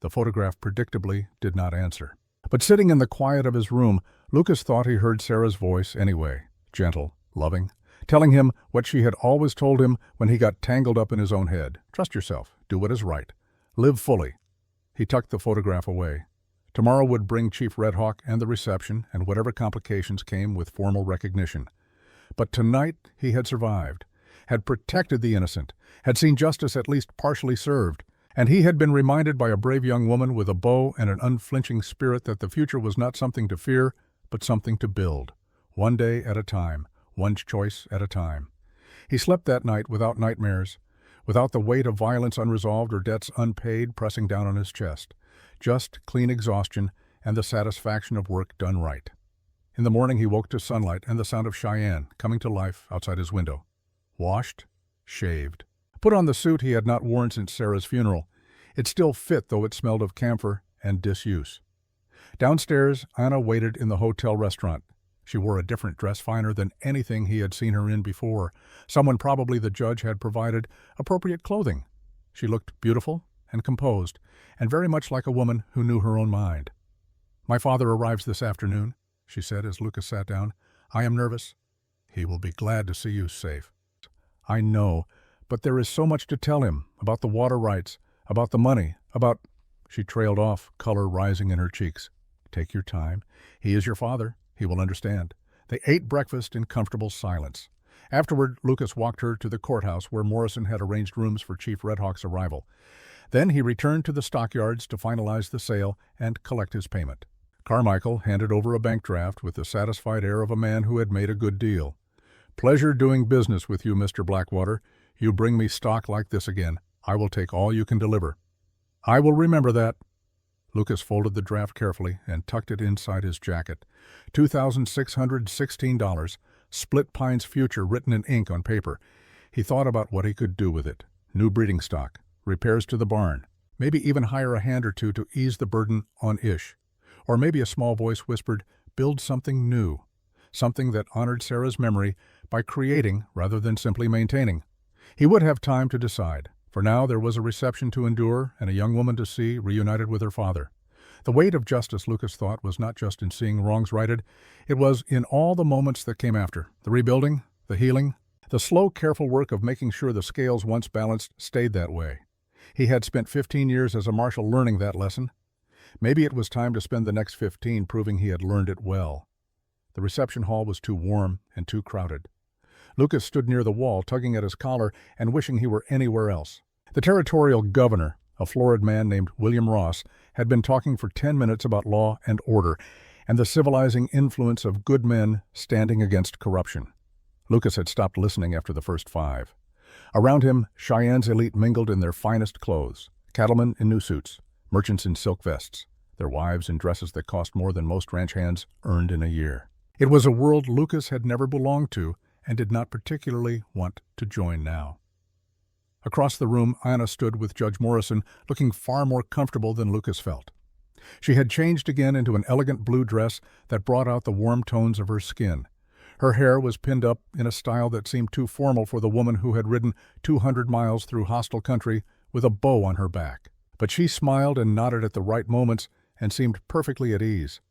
The photograph predictably did not answer. But sitting in the quiet of his room, Lucas thought he heard Sarah's voice anyway, gentle, loving, telling him what she had always told him when he got tangled up in his own head. Trust yourself. Do what is right. Live fully. He tucked the photograph away, Tomorrow would bring Chief Red Hawk and the reception and whatever complications came with formal recognition. But tonight he had survived, had protected the innocent, had seen justice at least partially served, and he had been reminded by a brave young woman with a bow and an unflinching spirit that the future was not something to fear, but something to build, one day at a time, one choice at a time. He slept that night without nightmares, without the weight of violence unresolved or debts unpaid pressing down on his chest, just clean exhaustion and the satisfaction of work done right. In the morning he woke to sunlight and the sound of Cheyenne coming to life outside his window. Washed, shaved, put on the suit he had not worn since Sarah's funeral. It still fit, though it smelled of camphor and disuse. Downstairs, Anna waited in the hotel restaurant. She wore a different dress, finer than anything he had seen her in before. Someone, probably the judge, had provided appropriate clothing. She looked beautiful and composed, and very much like a woman who knew her own mind. "My father arrives this afternoon," she said as Lucas sat down. "I am nervous." "He will be glad to see you safe." "I know, but there is so much to tell him, about the water rights, about the money, about—" She trailed off, color rising in her cheeks. "Take your time. He is your father. He will understand." They ate breakfast in comfortable silence. Afterward, Lucas walked her to the courthouse where Morrison had arranged rooms for Chief Red Hawk's arrival. Then he returned to the stockyards to finalize the sale and collect his payment. Carmichael handed over a bank draft with the satisfied air of a man who had made a good deal. "Pleasure doing business with you, Mr. Blackwater. You bring me stock like this again. I will take all you can deliver." "I will remember that." Lucas folded the draft carefully and tucked it inside his jacket. $2,616, Split Pine's future written in ink on paper. He thought about what he could do with it. New breeding stock, repairs to the barn, maybe even hire a hand or two to ease the burden on Ish. Or maybe a small voice whispered, build something new, something that honored Sarah's memory by creating rather than simply maintaining. He would have time to decide. For now there was a reception to endure and a young woman to see reunited with her father. The weight of justice, Lucas thought, was not just in seeing wrongs righted. It was in all the moments that came after. The rebuilding, the healing, the slow, careful work of making sure the scales once balanced stayed that way. He had spent 15 years as a marshal learning that lesson. Maybe it was time to spend the next 15 proving he had learned it well. The reception hall was too warm and too crowded. Lucas stood near the wall, tugging at his collar and wishing he were anywhere else. The territorial governor, a florid man named William Ross, had been talking for 10 minutes about law and order and the civilizing influence of good men standing against corruption. Lucas had stopped listening after the first 5. Around him, Cheyenne's elite mingled in their finest clothes, cattlemen in new suits, merchants in silk vests, their wives in dresses that cost more than most ranch hands earned in a year. It was a world Lucas had never belonged to and did not particularly want to join now. Across the room, Anna stood with Judge Morrison, looking far more comfortable than Lucas felt. She had changed again into an elegant blue dress that brought out the warm tones of her skin. Her hair was pinned up in a style that seemed too formal for the woman who had ridden 200 miles through hostile country with a bow on her back. But she smiled and nodded at the right moments and seemed perfectly at ease.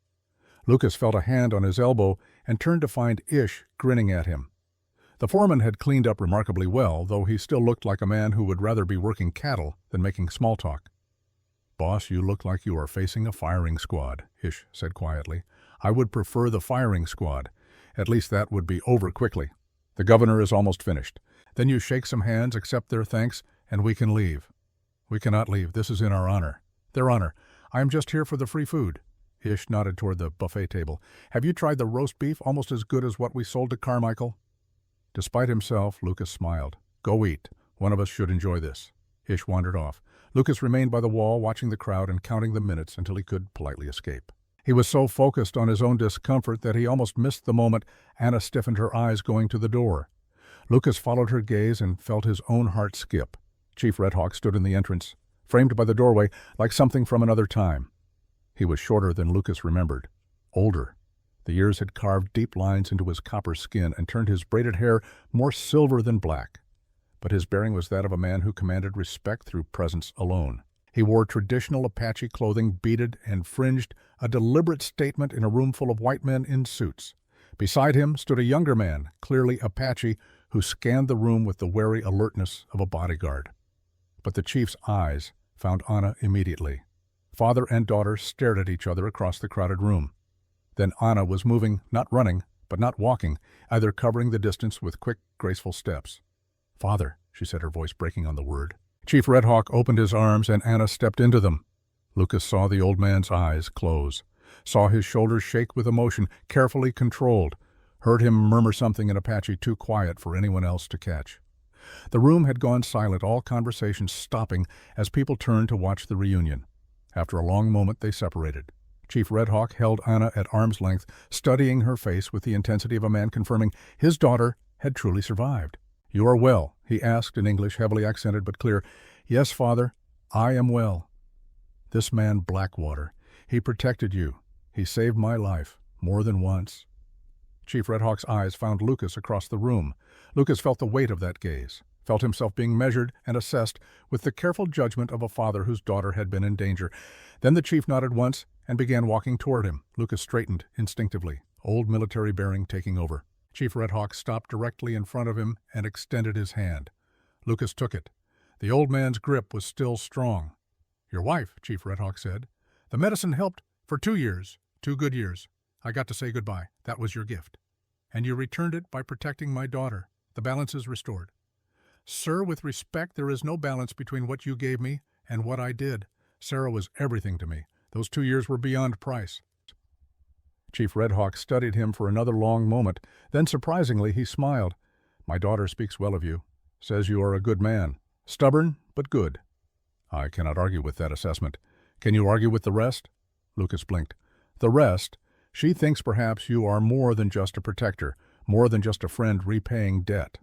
Lucas felt a hand on his elbow and turned to find Ish grinning at him. The foreman had cleaned up remarkably well, though he still looked like a man who would rather be working cattle than making small talk. "Boss, you look like you are facing a firing squad," Ish said quietly. "I would prefer the firing squad. At least that would be over quickly. The governor is almost finished. Then you shake some hands, accept their thanks, and we can leave." "We cannot leave. This is in our honor." "Their honor. I am just here for the free food." Ish nodded toward the buffet table. "Have you tried the roast beef, almost as good as what we sold to Carmichael?" Despite himself, Lucas smiled. "Go eat. One of us should enjoy this." Ish wandered off. Lucas remained by the wall, watching the crowd and counting the minutes until he could politely escape. He was so focused on his own discomfort that he almost missed the moment Anna stiffened her eyes going to the door. Lucas followed her gaze and felt his own heart skip. Chief Red Hawk stood in the entrance, framed by the doorway like something from another time. He was shorter than Lucas remembered, older. The years had carved deep lines into his copper skin and turned his braided hair more silver than black. But his bearing was that of a man who commanded respect through presence alone. He wore traditional Apache clothing, beaded and fringed, a deliberate statement in a room full of white men in suits. Beside him stood a younger man, clearly Apache, who scanned the room with the wary alertness of a bodyguard. But the chief's eyes found Anna immediately. Father and daughter stared at each other across the crowded room. Then Anna was moving, not running, but not walking, either covering the distance with quick, graceful steps. "Father," she said, her voice breaking on the word. Chief Red Hawk opened his arms and Anna stepped into them. Lucas saw the old man's eyes close, saw his shoulders shake with emotion, carefully controlled, heard him murmur something in Apache too quiet for anyone else to catch. The room had gone silent, all conversations stopping as people turned to watch the reunion. After a long moment, they separated. Chief Red Hawk held Anna at arm's length, studying her face with the intensity of a man confirming his daughter had truly survived. "You are well?" he asked in English, heavily accented but clear. "Yes, Father, I am well." "This man Blackwater, he protected you. He saved my life, more than once." Chief Red Hawk's eyes found Lucas across the room. Lucas felt the weight of that gaze, felt himself being measured and assessed with the careful judgment of a father whose daughter had been in danger. Then the chief nodded once and began walking toward him. Lucas straightened instinctively, old military bearing taking over. Chief Red Hawk stopped directly in front of him and extended his hand. Lucas took it. The old man's grip was still strong. "Your wife," Chief Red Hawk said. "The medicine helped for 2 years, 2 good years. I got to say goodbye. That was your gift. And you returned it by protecting my daughter. The balance is restored. Sir, with respect, there is no balance between what you gave me and what I did. Sarah was everything to me. Those 2 years were beyond price." Chief Red Hawk studied him for another long moment. Then, surprisingly, he smiled. "My daughter speaks well of you. Says you are a good man. Stubborn, but good." "I cannot argue with that assessment. Can you argue with the rest?" Lucas blinked. "The rest? She thinks perhaps you are more than just a protector, more than just a friend repaying debt."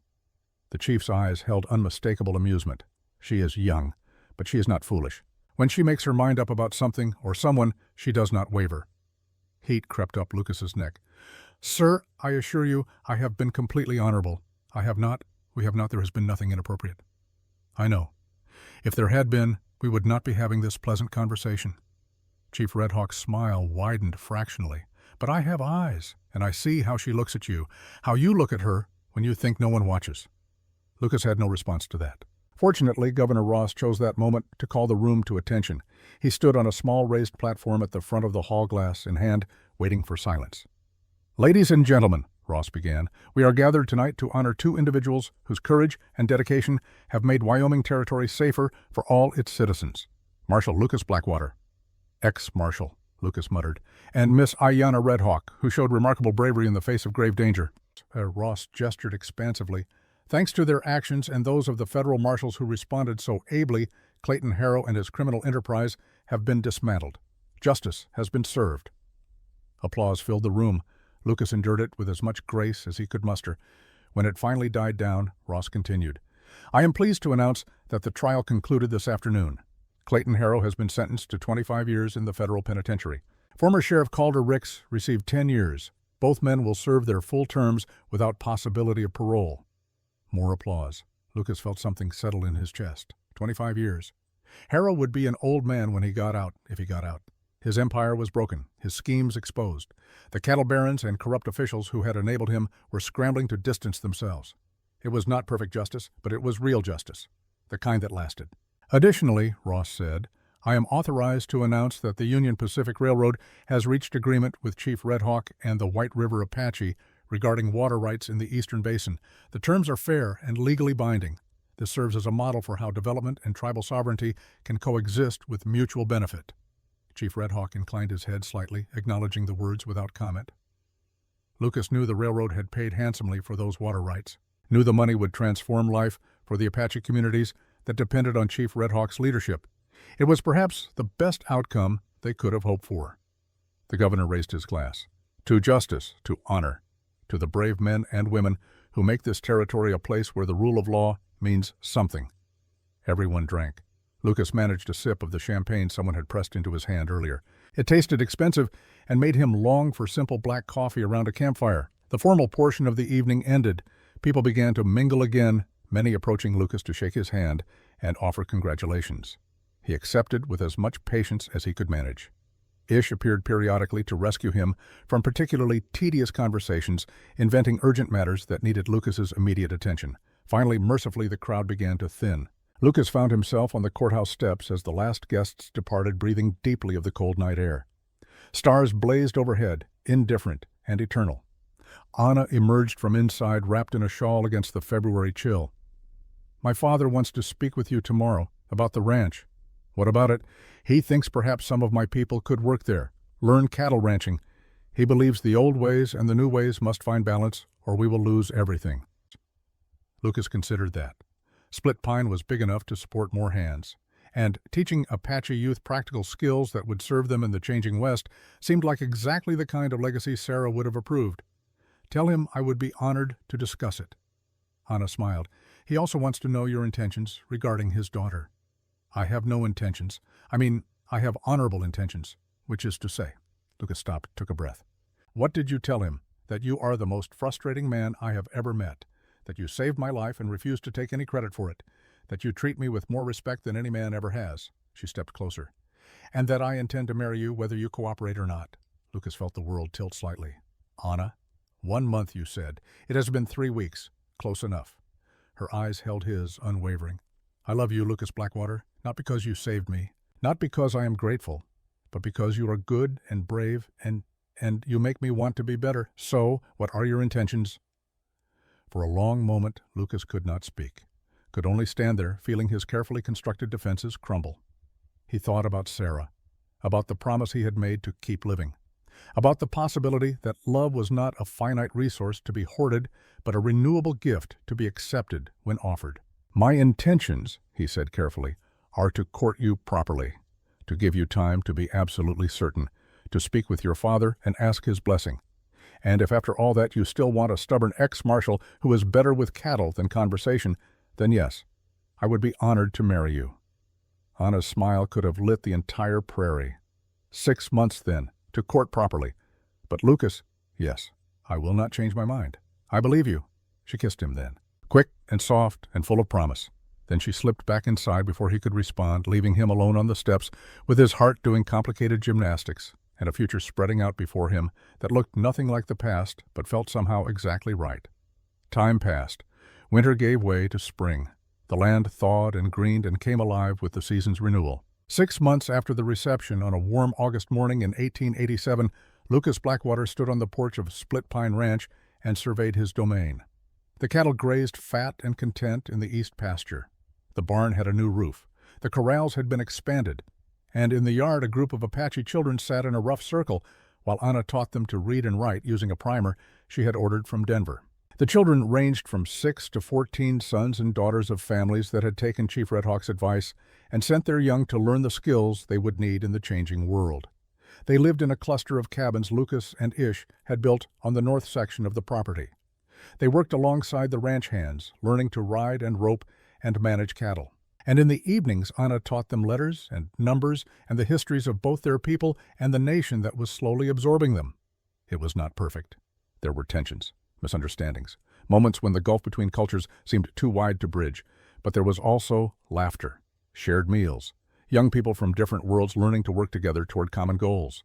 The chief's eyes held unmistakable amusement. "She is young, but she is not foolish. When she makes her mind up about something or someone, she does not waver." Heat crept up Lucas's neck. "Sir, I assure you I have been completely honorable. We have not, there has been nothing inappropriate." "I know. If there had been, we would not be having this pleasant conversation." Chief Red Hawk's smile widened fractionally. "But I have eyes, and I see how she looks at you, how you look at her when you think no one watches." Lucas had no response to that. Fortunately, Governor Ross chose that moment to call the room to attention. He stood on a small raised platform at the front of the hall, glass in hand, waiting for silence. "Ladies and gentlemen," Ross began, "we are gathered tonight to honor 2 individuals whose courage and dedication have made Wyoming Territory safer for all its citizens. Marshal Lucas Blackwater." "Ex-Marshal," Lucas muttered, "and Miss Ayanna Red Hawk, who showed remarkable bravery in the face of grave danger." Ross gestured expansively. "Thanks to their actions and those of the federal marshals who responded so ably, Clayton Harrow and his criminal enterprise have been dismantled. Justice has been served." Applause filled the room. Lucas endured it with as much grace as he could muster. When it finally died down, Ross continued, "I am pleased to announce that the trial concluded this afternoon. Clayton Harrow has been sentenced to 25 years in the federal penitentiary. Former Sheriff Calder Ricks received 10 years. Both men will serve their full terms without possibility of parole." More applause. Lucas felt something settle in his chest. 25 years. Harrow would be an old man when he got out, if he got out. His empire was broken, his schemes exposed. The cattle barons and corrupt officials who had enabled him were scrambling to distance themselves. It was not perfect justice, but it was real justice, the kind that lasted. "Additionally," Ross said, "I am authorized to announce that the Union Pacific Railroad has reached agreement with Chief Red Hawk and the White River Apache regarding water rights in the Eastern Basin. The terms are fair and legally binding. This serves as a model for how development and tribal sovereignty can coexist with mutual benefit." Chief Red Hawk inclined his head slightly, acknowledging the words without comment. Lucas knew the railroad had paid handsomely for those water rights, knew the money would transform life for the Apache communities that depended on Chief Red Hawk's leadership. It was perhaps the best outcome they could have hoped for. The governor raised his glass. "To justice, to honor, to the brave men and women who make this territory a place where the rule of law means something." Everyone drank. Lucas managed a sip of the champagne someone had pressed into his hand earlier. It tasted expensive and made him long for simple black coffee around a campfire. The formal portion of the evening ended. People began to mingle again, many approaching Lucas to shake his hand and offer congratulations. He accepted with as much patience as he could manage. Ish appeared periodically to rescue him from particularly tedious conversations, inventing urgent matters that needed Lucas's immediate attention. Finally, mercifully, the crowd began to thin. Lucas found himself on the courthouse steps as the last guests departed, breathing deeply of the cold night air. Stars blazed overhead, indifferent and eternal. Anna emerged from inside, wrapped in a shawl against the February chill. "My father wants to speak with you tomorrow, about the ranch." "What about it?" "He thinks perhaps some of my people could work there, learn cattle ranching. He believes the old ways and the new ways must find balance, or we will lose everything." Lucas considered that. Split Pine was big enough to support more hands, and teaching Apache youth practical skills that would serve them in the changing West seemed like exactly the kind of legacy Sarah would have approved. "Tell him I would be honored to discuss it." Anna smiled. "He also wants to know your intentions regarding his daughter." "I have no intentions. I have honorable intentions, which is to say." Lucas stopped, took a breath. "What did you tell him? That you are the most frustrating man I have ever met, that you saved my life and refuse to take any credit for it, that you treat me with more respect than any man ever has." She stepped closer. "And that I intend to marry you whether you cooperate or not." Lucas felt the world tilt slightly. "Anna, 1 month, you said. It has been 3 weeks. Close enough." Her eyes held his, unwavering. "I love you, Lucas Blackwater, not because you saved me, not because I am grateful, but because you are good and brave and you make me want to be better. So, what are your intentions?" For a long moment, Lucas could not speak, could only stand there, feeling his carefully constructed defenses crumble. He thought about Sarah, about the promise he had made to keep living, about the possibility that love was not a finite resource to be hoarded, but a renewable gift to be accepted when offered. "My intentions," he said carefully, "are to court you properly, to give you time to be absolutely certain, to speak with your father and ask his blessing. And if after all that you still want a stubborn ex-marshal who is better with cattle than conversation, then yes, I would be honored to marry you." Anna's smile could have lit the entire prairie. 6 months, then, to court properly. "But Lucas—" "Yes, I will not change my mind. I believe you." She kissed him then, quick and soft and full of promise. Then she slipped back inside before he could respond, leaving him alone on the steps with his heart doing complicated gymnastics and a future spreading out before him that looked nothing like the past but felt somehow exactly right. Time passed. Winter gave way to spring. The land thawed and greened and came alive with the season's renewal. 6 months after the reception, on a warm August morning in 1887, Lucas Blackwater stood on the porch of Split Pine Ranch and surveyed his domain. The cattle grazed fat and content in the east pasture. The barn had a new roof. The corrals had been expanded. And in the yard a group of Apache children sat in a rough circle while Anna taught them to read and write using a primer she had ordered from Denver. The children ranged from 6 to 14 sons and daughters of families that had taken Chief Red Hawk's advice and sent their young to learn the skills they would need in the changing world. They lived in a cluster of cabins Lucas and Ish had built on the north section of the property. They worked alongside the ranch hands, learning to ride and rope and manage cattle. And in the evenings, Anna taught them letters and numbers and the histories of both their people and the nation that was slowly absorbing them. It was not perfect. There were tensions, misunderstandings, moments when the gulf between cultures seemed too wide to bridge. But there was also laughter, shared meals, young people from different worlds learning to work together toward common goals.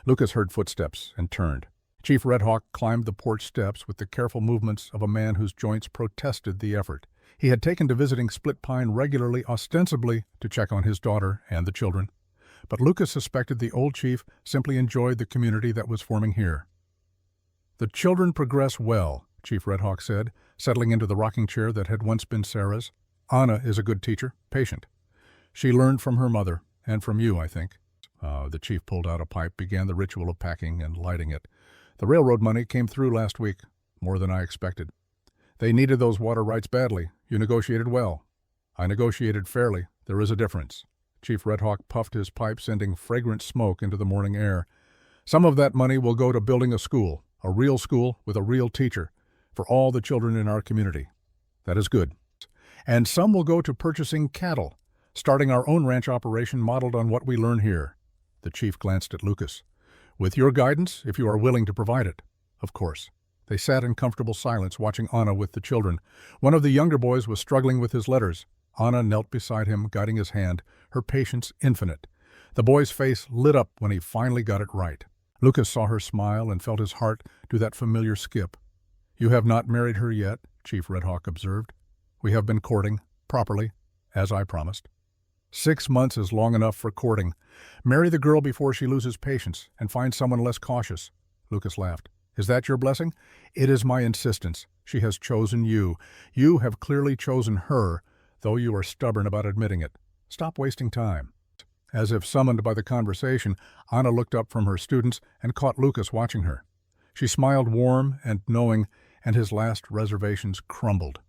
Lucas heard footsteps and turned. Chief Red Hawk climbed the porch steps with the careful movements of a man whose joints protested the effort. He had taken to visiting Split Pine regularly, ostensibly to check on his daughter and the children. But Lucas suspected the old chief simply enjoyed the community that was forming here. "The children progress well," Chief Red Hawk said, settling into the rocking chair that had once been Sarah's. "Anna is a good teacher, patient. She learned from her mother, and from you, I think." The chief pulled out a pipe, began the ritual of packing and lighting it. "The railroad money came through last week, more than I expected. They needed those water rights badly. You negotiated well." "I negotiated fairly. There is a difference." Chief Red Hawk puffed his pipe, sending fragrant smoke into the morning air. "Some of that money will go to building a real school with a real teacher, for all the children in our community. That is good. And some will go to purchasing cattle, starting our own ranch operation modeled on what we learn here." The chief glanced at Lucas. "With your guidance, if you are willing to provide it." "Of course." They sat in comfortable silence, watching Anna with the children. One of the younger boys was struggling with his letters. Anna knelt beside him, guiding his hand, her patience infinite. The boy's face lit up when he finally got it right. Lucas saw her smile and felt his heart do that familiar skip. "You have not married her yet," Chief Red Hawk observed. "We have been courting, properly, as I promised. 6 months is long enough for courting. Marry the girl before she loses patience and find someone less cautious." Lucas laughed. "Is that your blessing?" "It is my insistence. She has chosen you. You have clearly chosen her, though you are stubborn about admitting it. Stop wasting time." As if summoned by the conversation, Anna looked up from her students and caught Lucas watching her. She smiled warm and knowing, and his last reservations crumbled.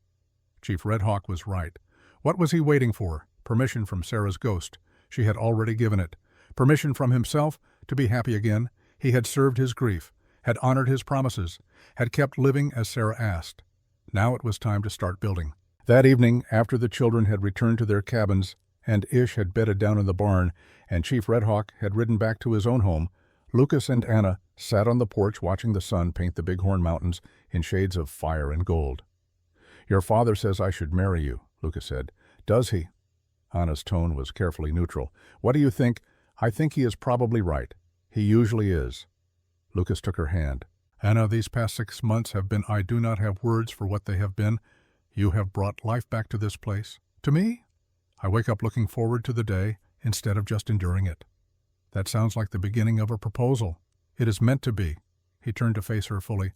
Chief Red Hawk was right. What was he waiting for? Permission from Sarah's ghost. She had already given it. Permission from himself to be happy again. He had served his grief, had honored his promises, had kept living as Sarah asked. Now it was time to start building. That evening, after the children had returned to their cabins, and Ish had bedded down in the barn, and Chief Red Hawk had ridden back to his own home, Lucas and Anna sat on the porch watching the sun paint the Bighorn Mountains in shades of fire and gold. "Your father says I should marry you," Lucas said. "Does he?" Anna's tone was carefully neutral. "What do you think?" "I think he is probably right. He usually is." Lucas took her hand. "Anna, these past 6 months have been, I do not have words for what they have been. You have brought life back to this place. To me? I wake up looking forward to the day instead of just enduring it. That sounds like the beginning of a proposal. It is meant to be." He turned to face her fully.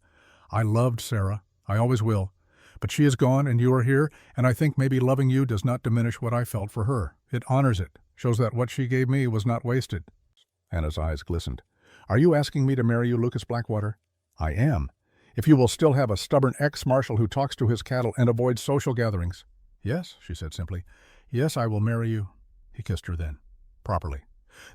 "I loved Sarah. I always will. But she is gone and you are here, and I think maybe loving you does not diminish what I felt for her. It honors it, shows that what she gave me was not wasted." Anna's eyes glistened. "Are you asking me to marry you, Lucas Blackwater?" "I am. If you will still have a stubborn ex-marshal who talks to his cattle and avoids social gatherings." "Yes," she said simply. "Yes, I will marry you." He kissed her then, properly,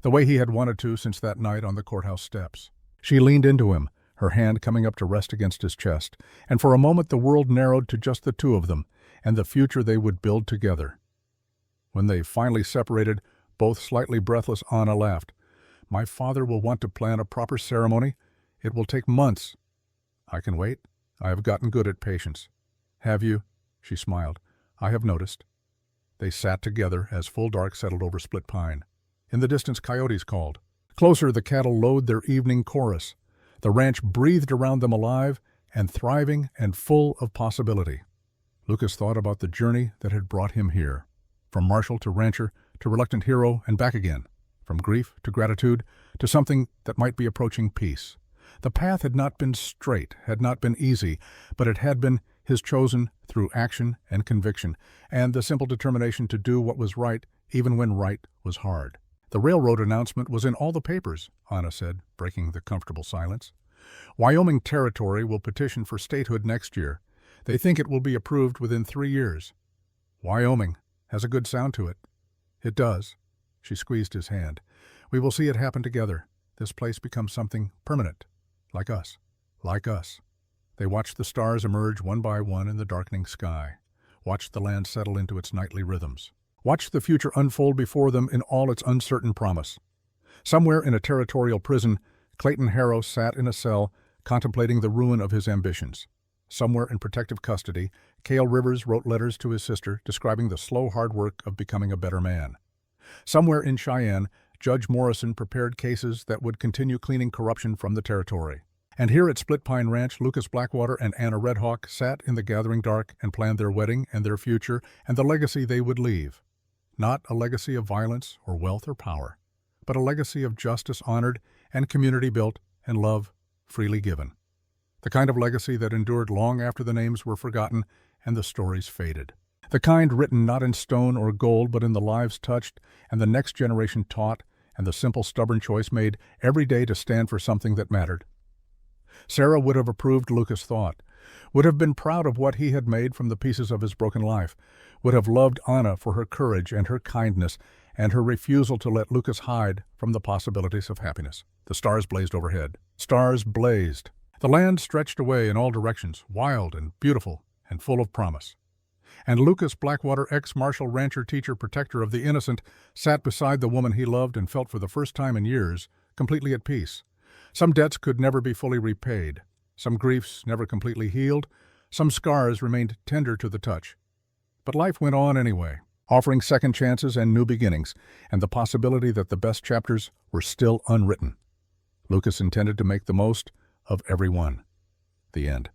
the way he had wanted to since that night on the courthouse steps. She leaned into him, her hand coming up to rest against his chest, and for a moment the world narrowed to just the two of them and the future they would build together. When they finally separated, both slightly breathless, Anna laughed. "My father will want to plan a proper ceremony. It will take months." "I can wait. I have gotten good at patience." "Have you?" She smiled. "I have noticed." They sat together as full dark settled over Split Pine. In the distance, coyotes called. Closer, the cattle lowed their evening chorus. The ranch breathed around them alive and thriving and full of possibility. Lucas thought about the journey that had brought him here. From marshal to rancher to reluctant hero and back again. From grief to gratitude to something that might be approaching peace. The path had not been straight, had not been easy, but it had been his chosen through action and conviction, and the simple determination to do what was right even when right was hard. "The railroad announcement was in all the papers," Anna said, breaking the comfortable silence. "Wyoming Territory will petition for statehood next year. They think it will be approved within 3 years. Wyoming has a good sound to it." "It does." She squeezed his hand. "We will see it happen together. This place becomes something permanent. Like us. Like us." They watched the stars emerge one by one in the darkening sky. Watched the land settle into its nightly rhythms. Watched the future unfold before them in all its uncertain promise. Somewhere in a territorial prison, Clayton Harrow sat in a cell, contemplating the ruin of his ambitions. Somewhere in protective custody, Cale Rivers wrote letters to his sister describing the slow hard work of becoming a better man. Somewhere in Cheyenne, Judge Morrison prepared cases that would continue cleaning corruption from the territory. And here at Split Pine Ranch, Lucas Blackwater and Anna Red Hawk sat in the gathering dark and planned their wedding and their future and the legacy they would leave. Not a legacy of violence or wealth or power, but a legacy of justice honored and community built and love freely given. The kind of legacy that endured long after the names were forgotten and the stories faded. The kind written not in stone or gold, but in the lives touched and the next generation taught and the simple stubborn choice made every day to stand for something that mattered. Sarah would have approved, Lucas thought, would have been proud of what he had made from the pieces of his broken life, would have loved Anna for her courage and her kindness and her refusal to let Lucas hide from the possibilities of happiness. The stars blazed overhead. Stars blazed. The land stretched away in all directions, wild and beautiful and full of promise. And Lucas Blackwater, ex-marshal, rancher, teacher, protector of the innocent, sat beside the woman he loved and felt for the first time in years, completely at peace. Some debts could never be fully repaid. Some griefs never completely healed. Some scars remained tender to the touch. But life went on anyway, offering second chances and new beginnings, and the possibility that the best chapters were still unwritten. Lucas intended to make the most of every one. The end.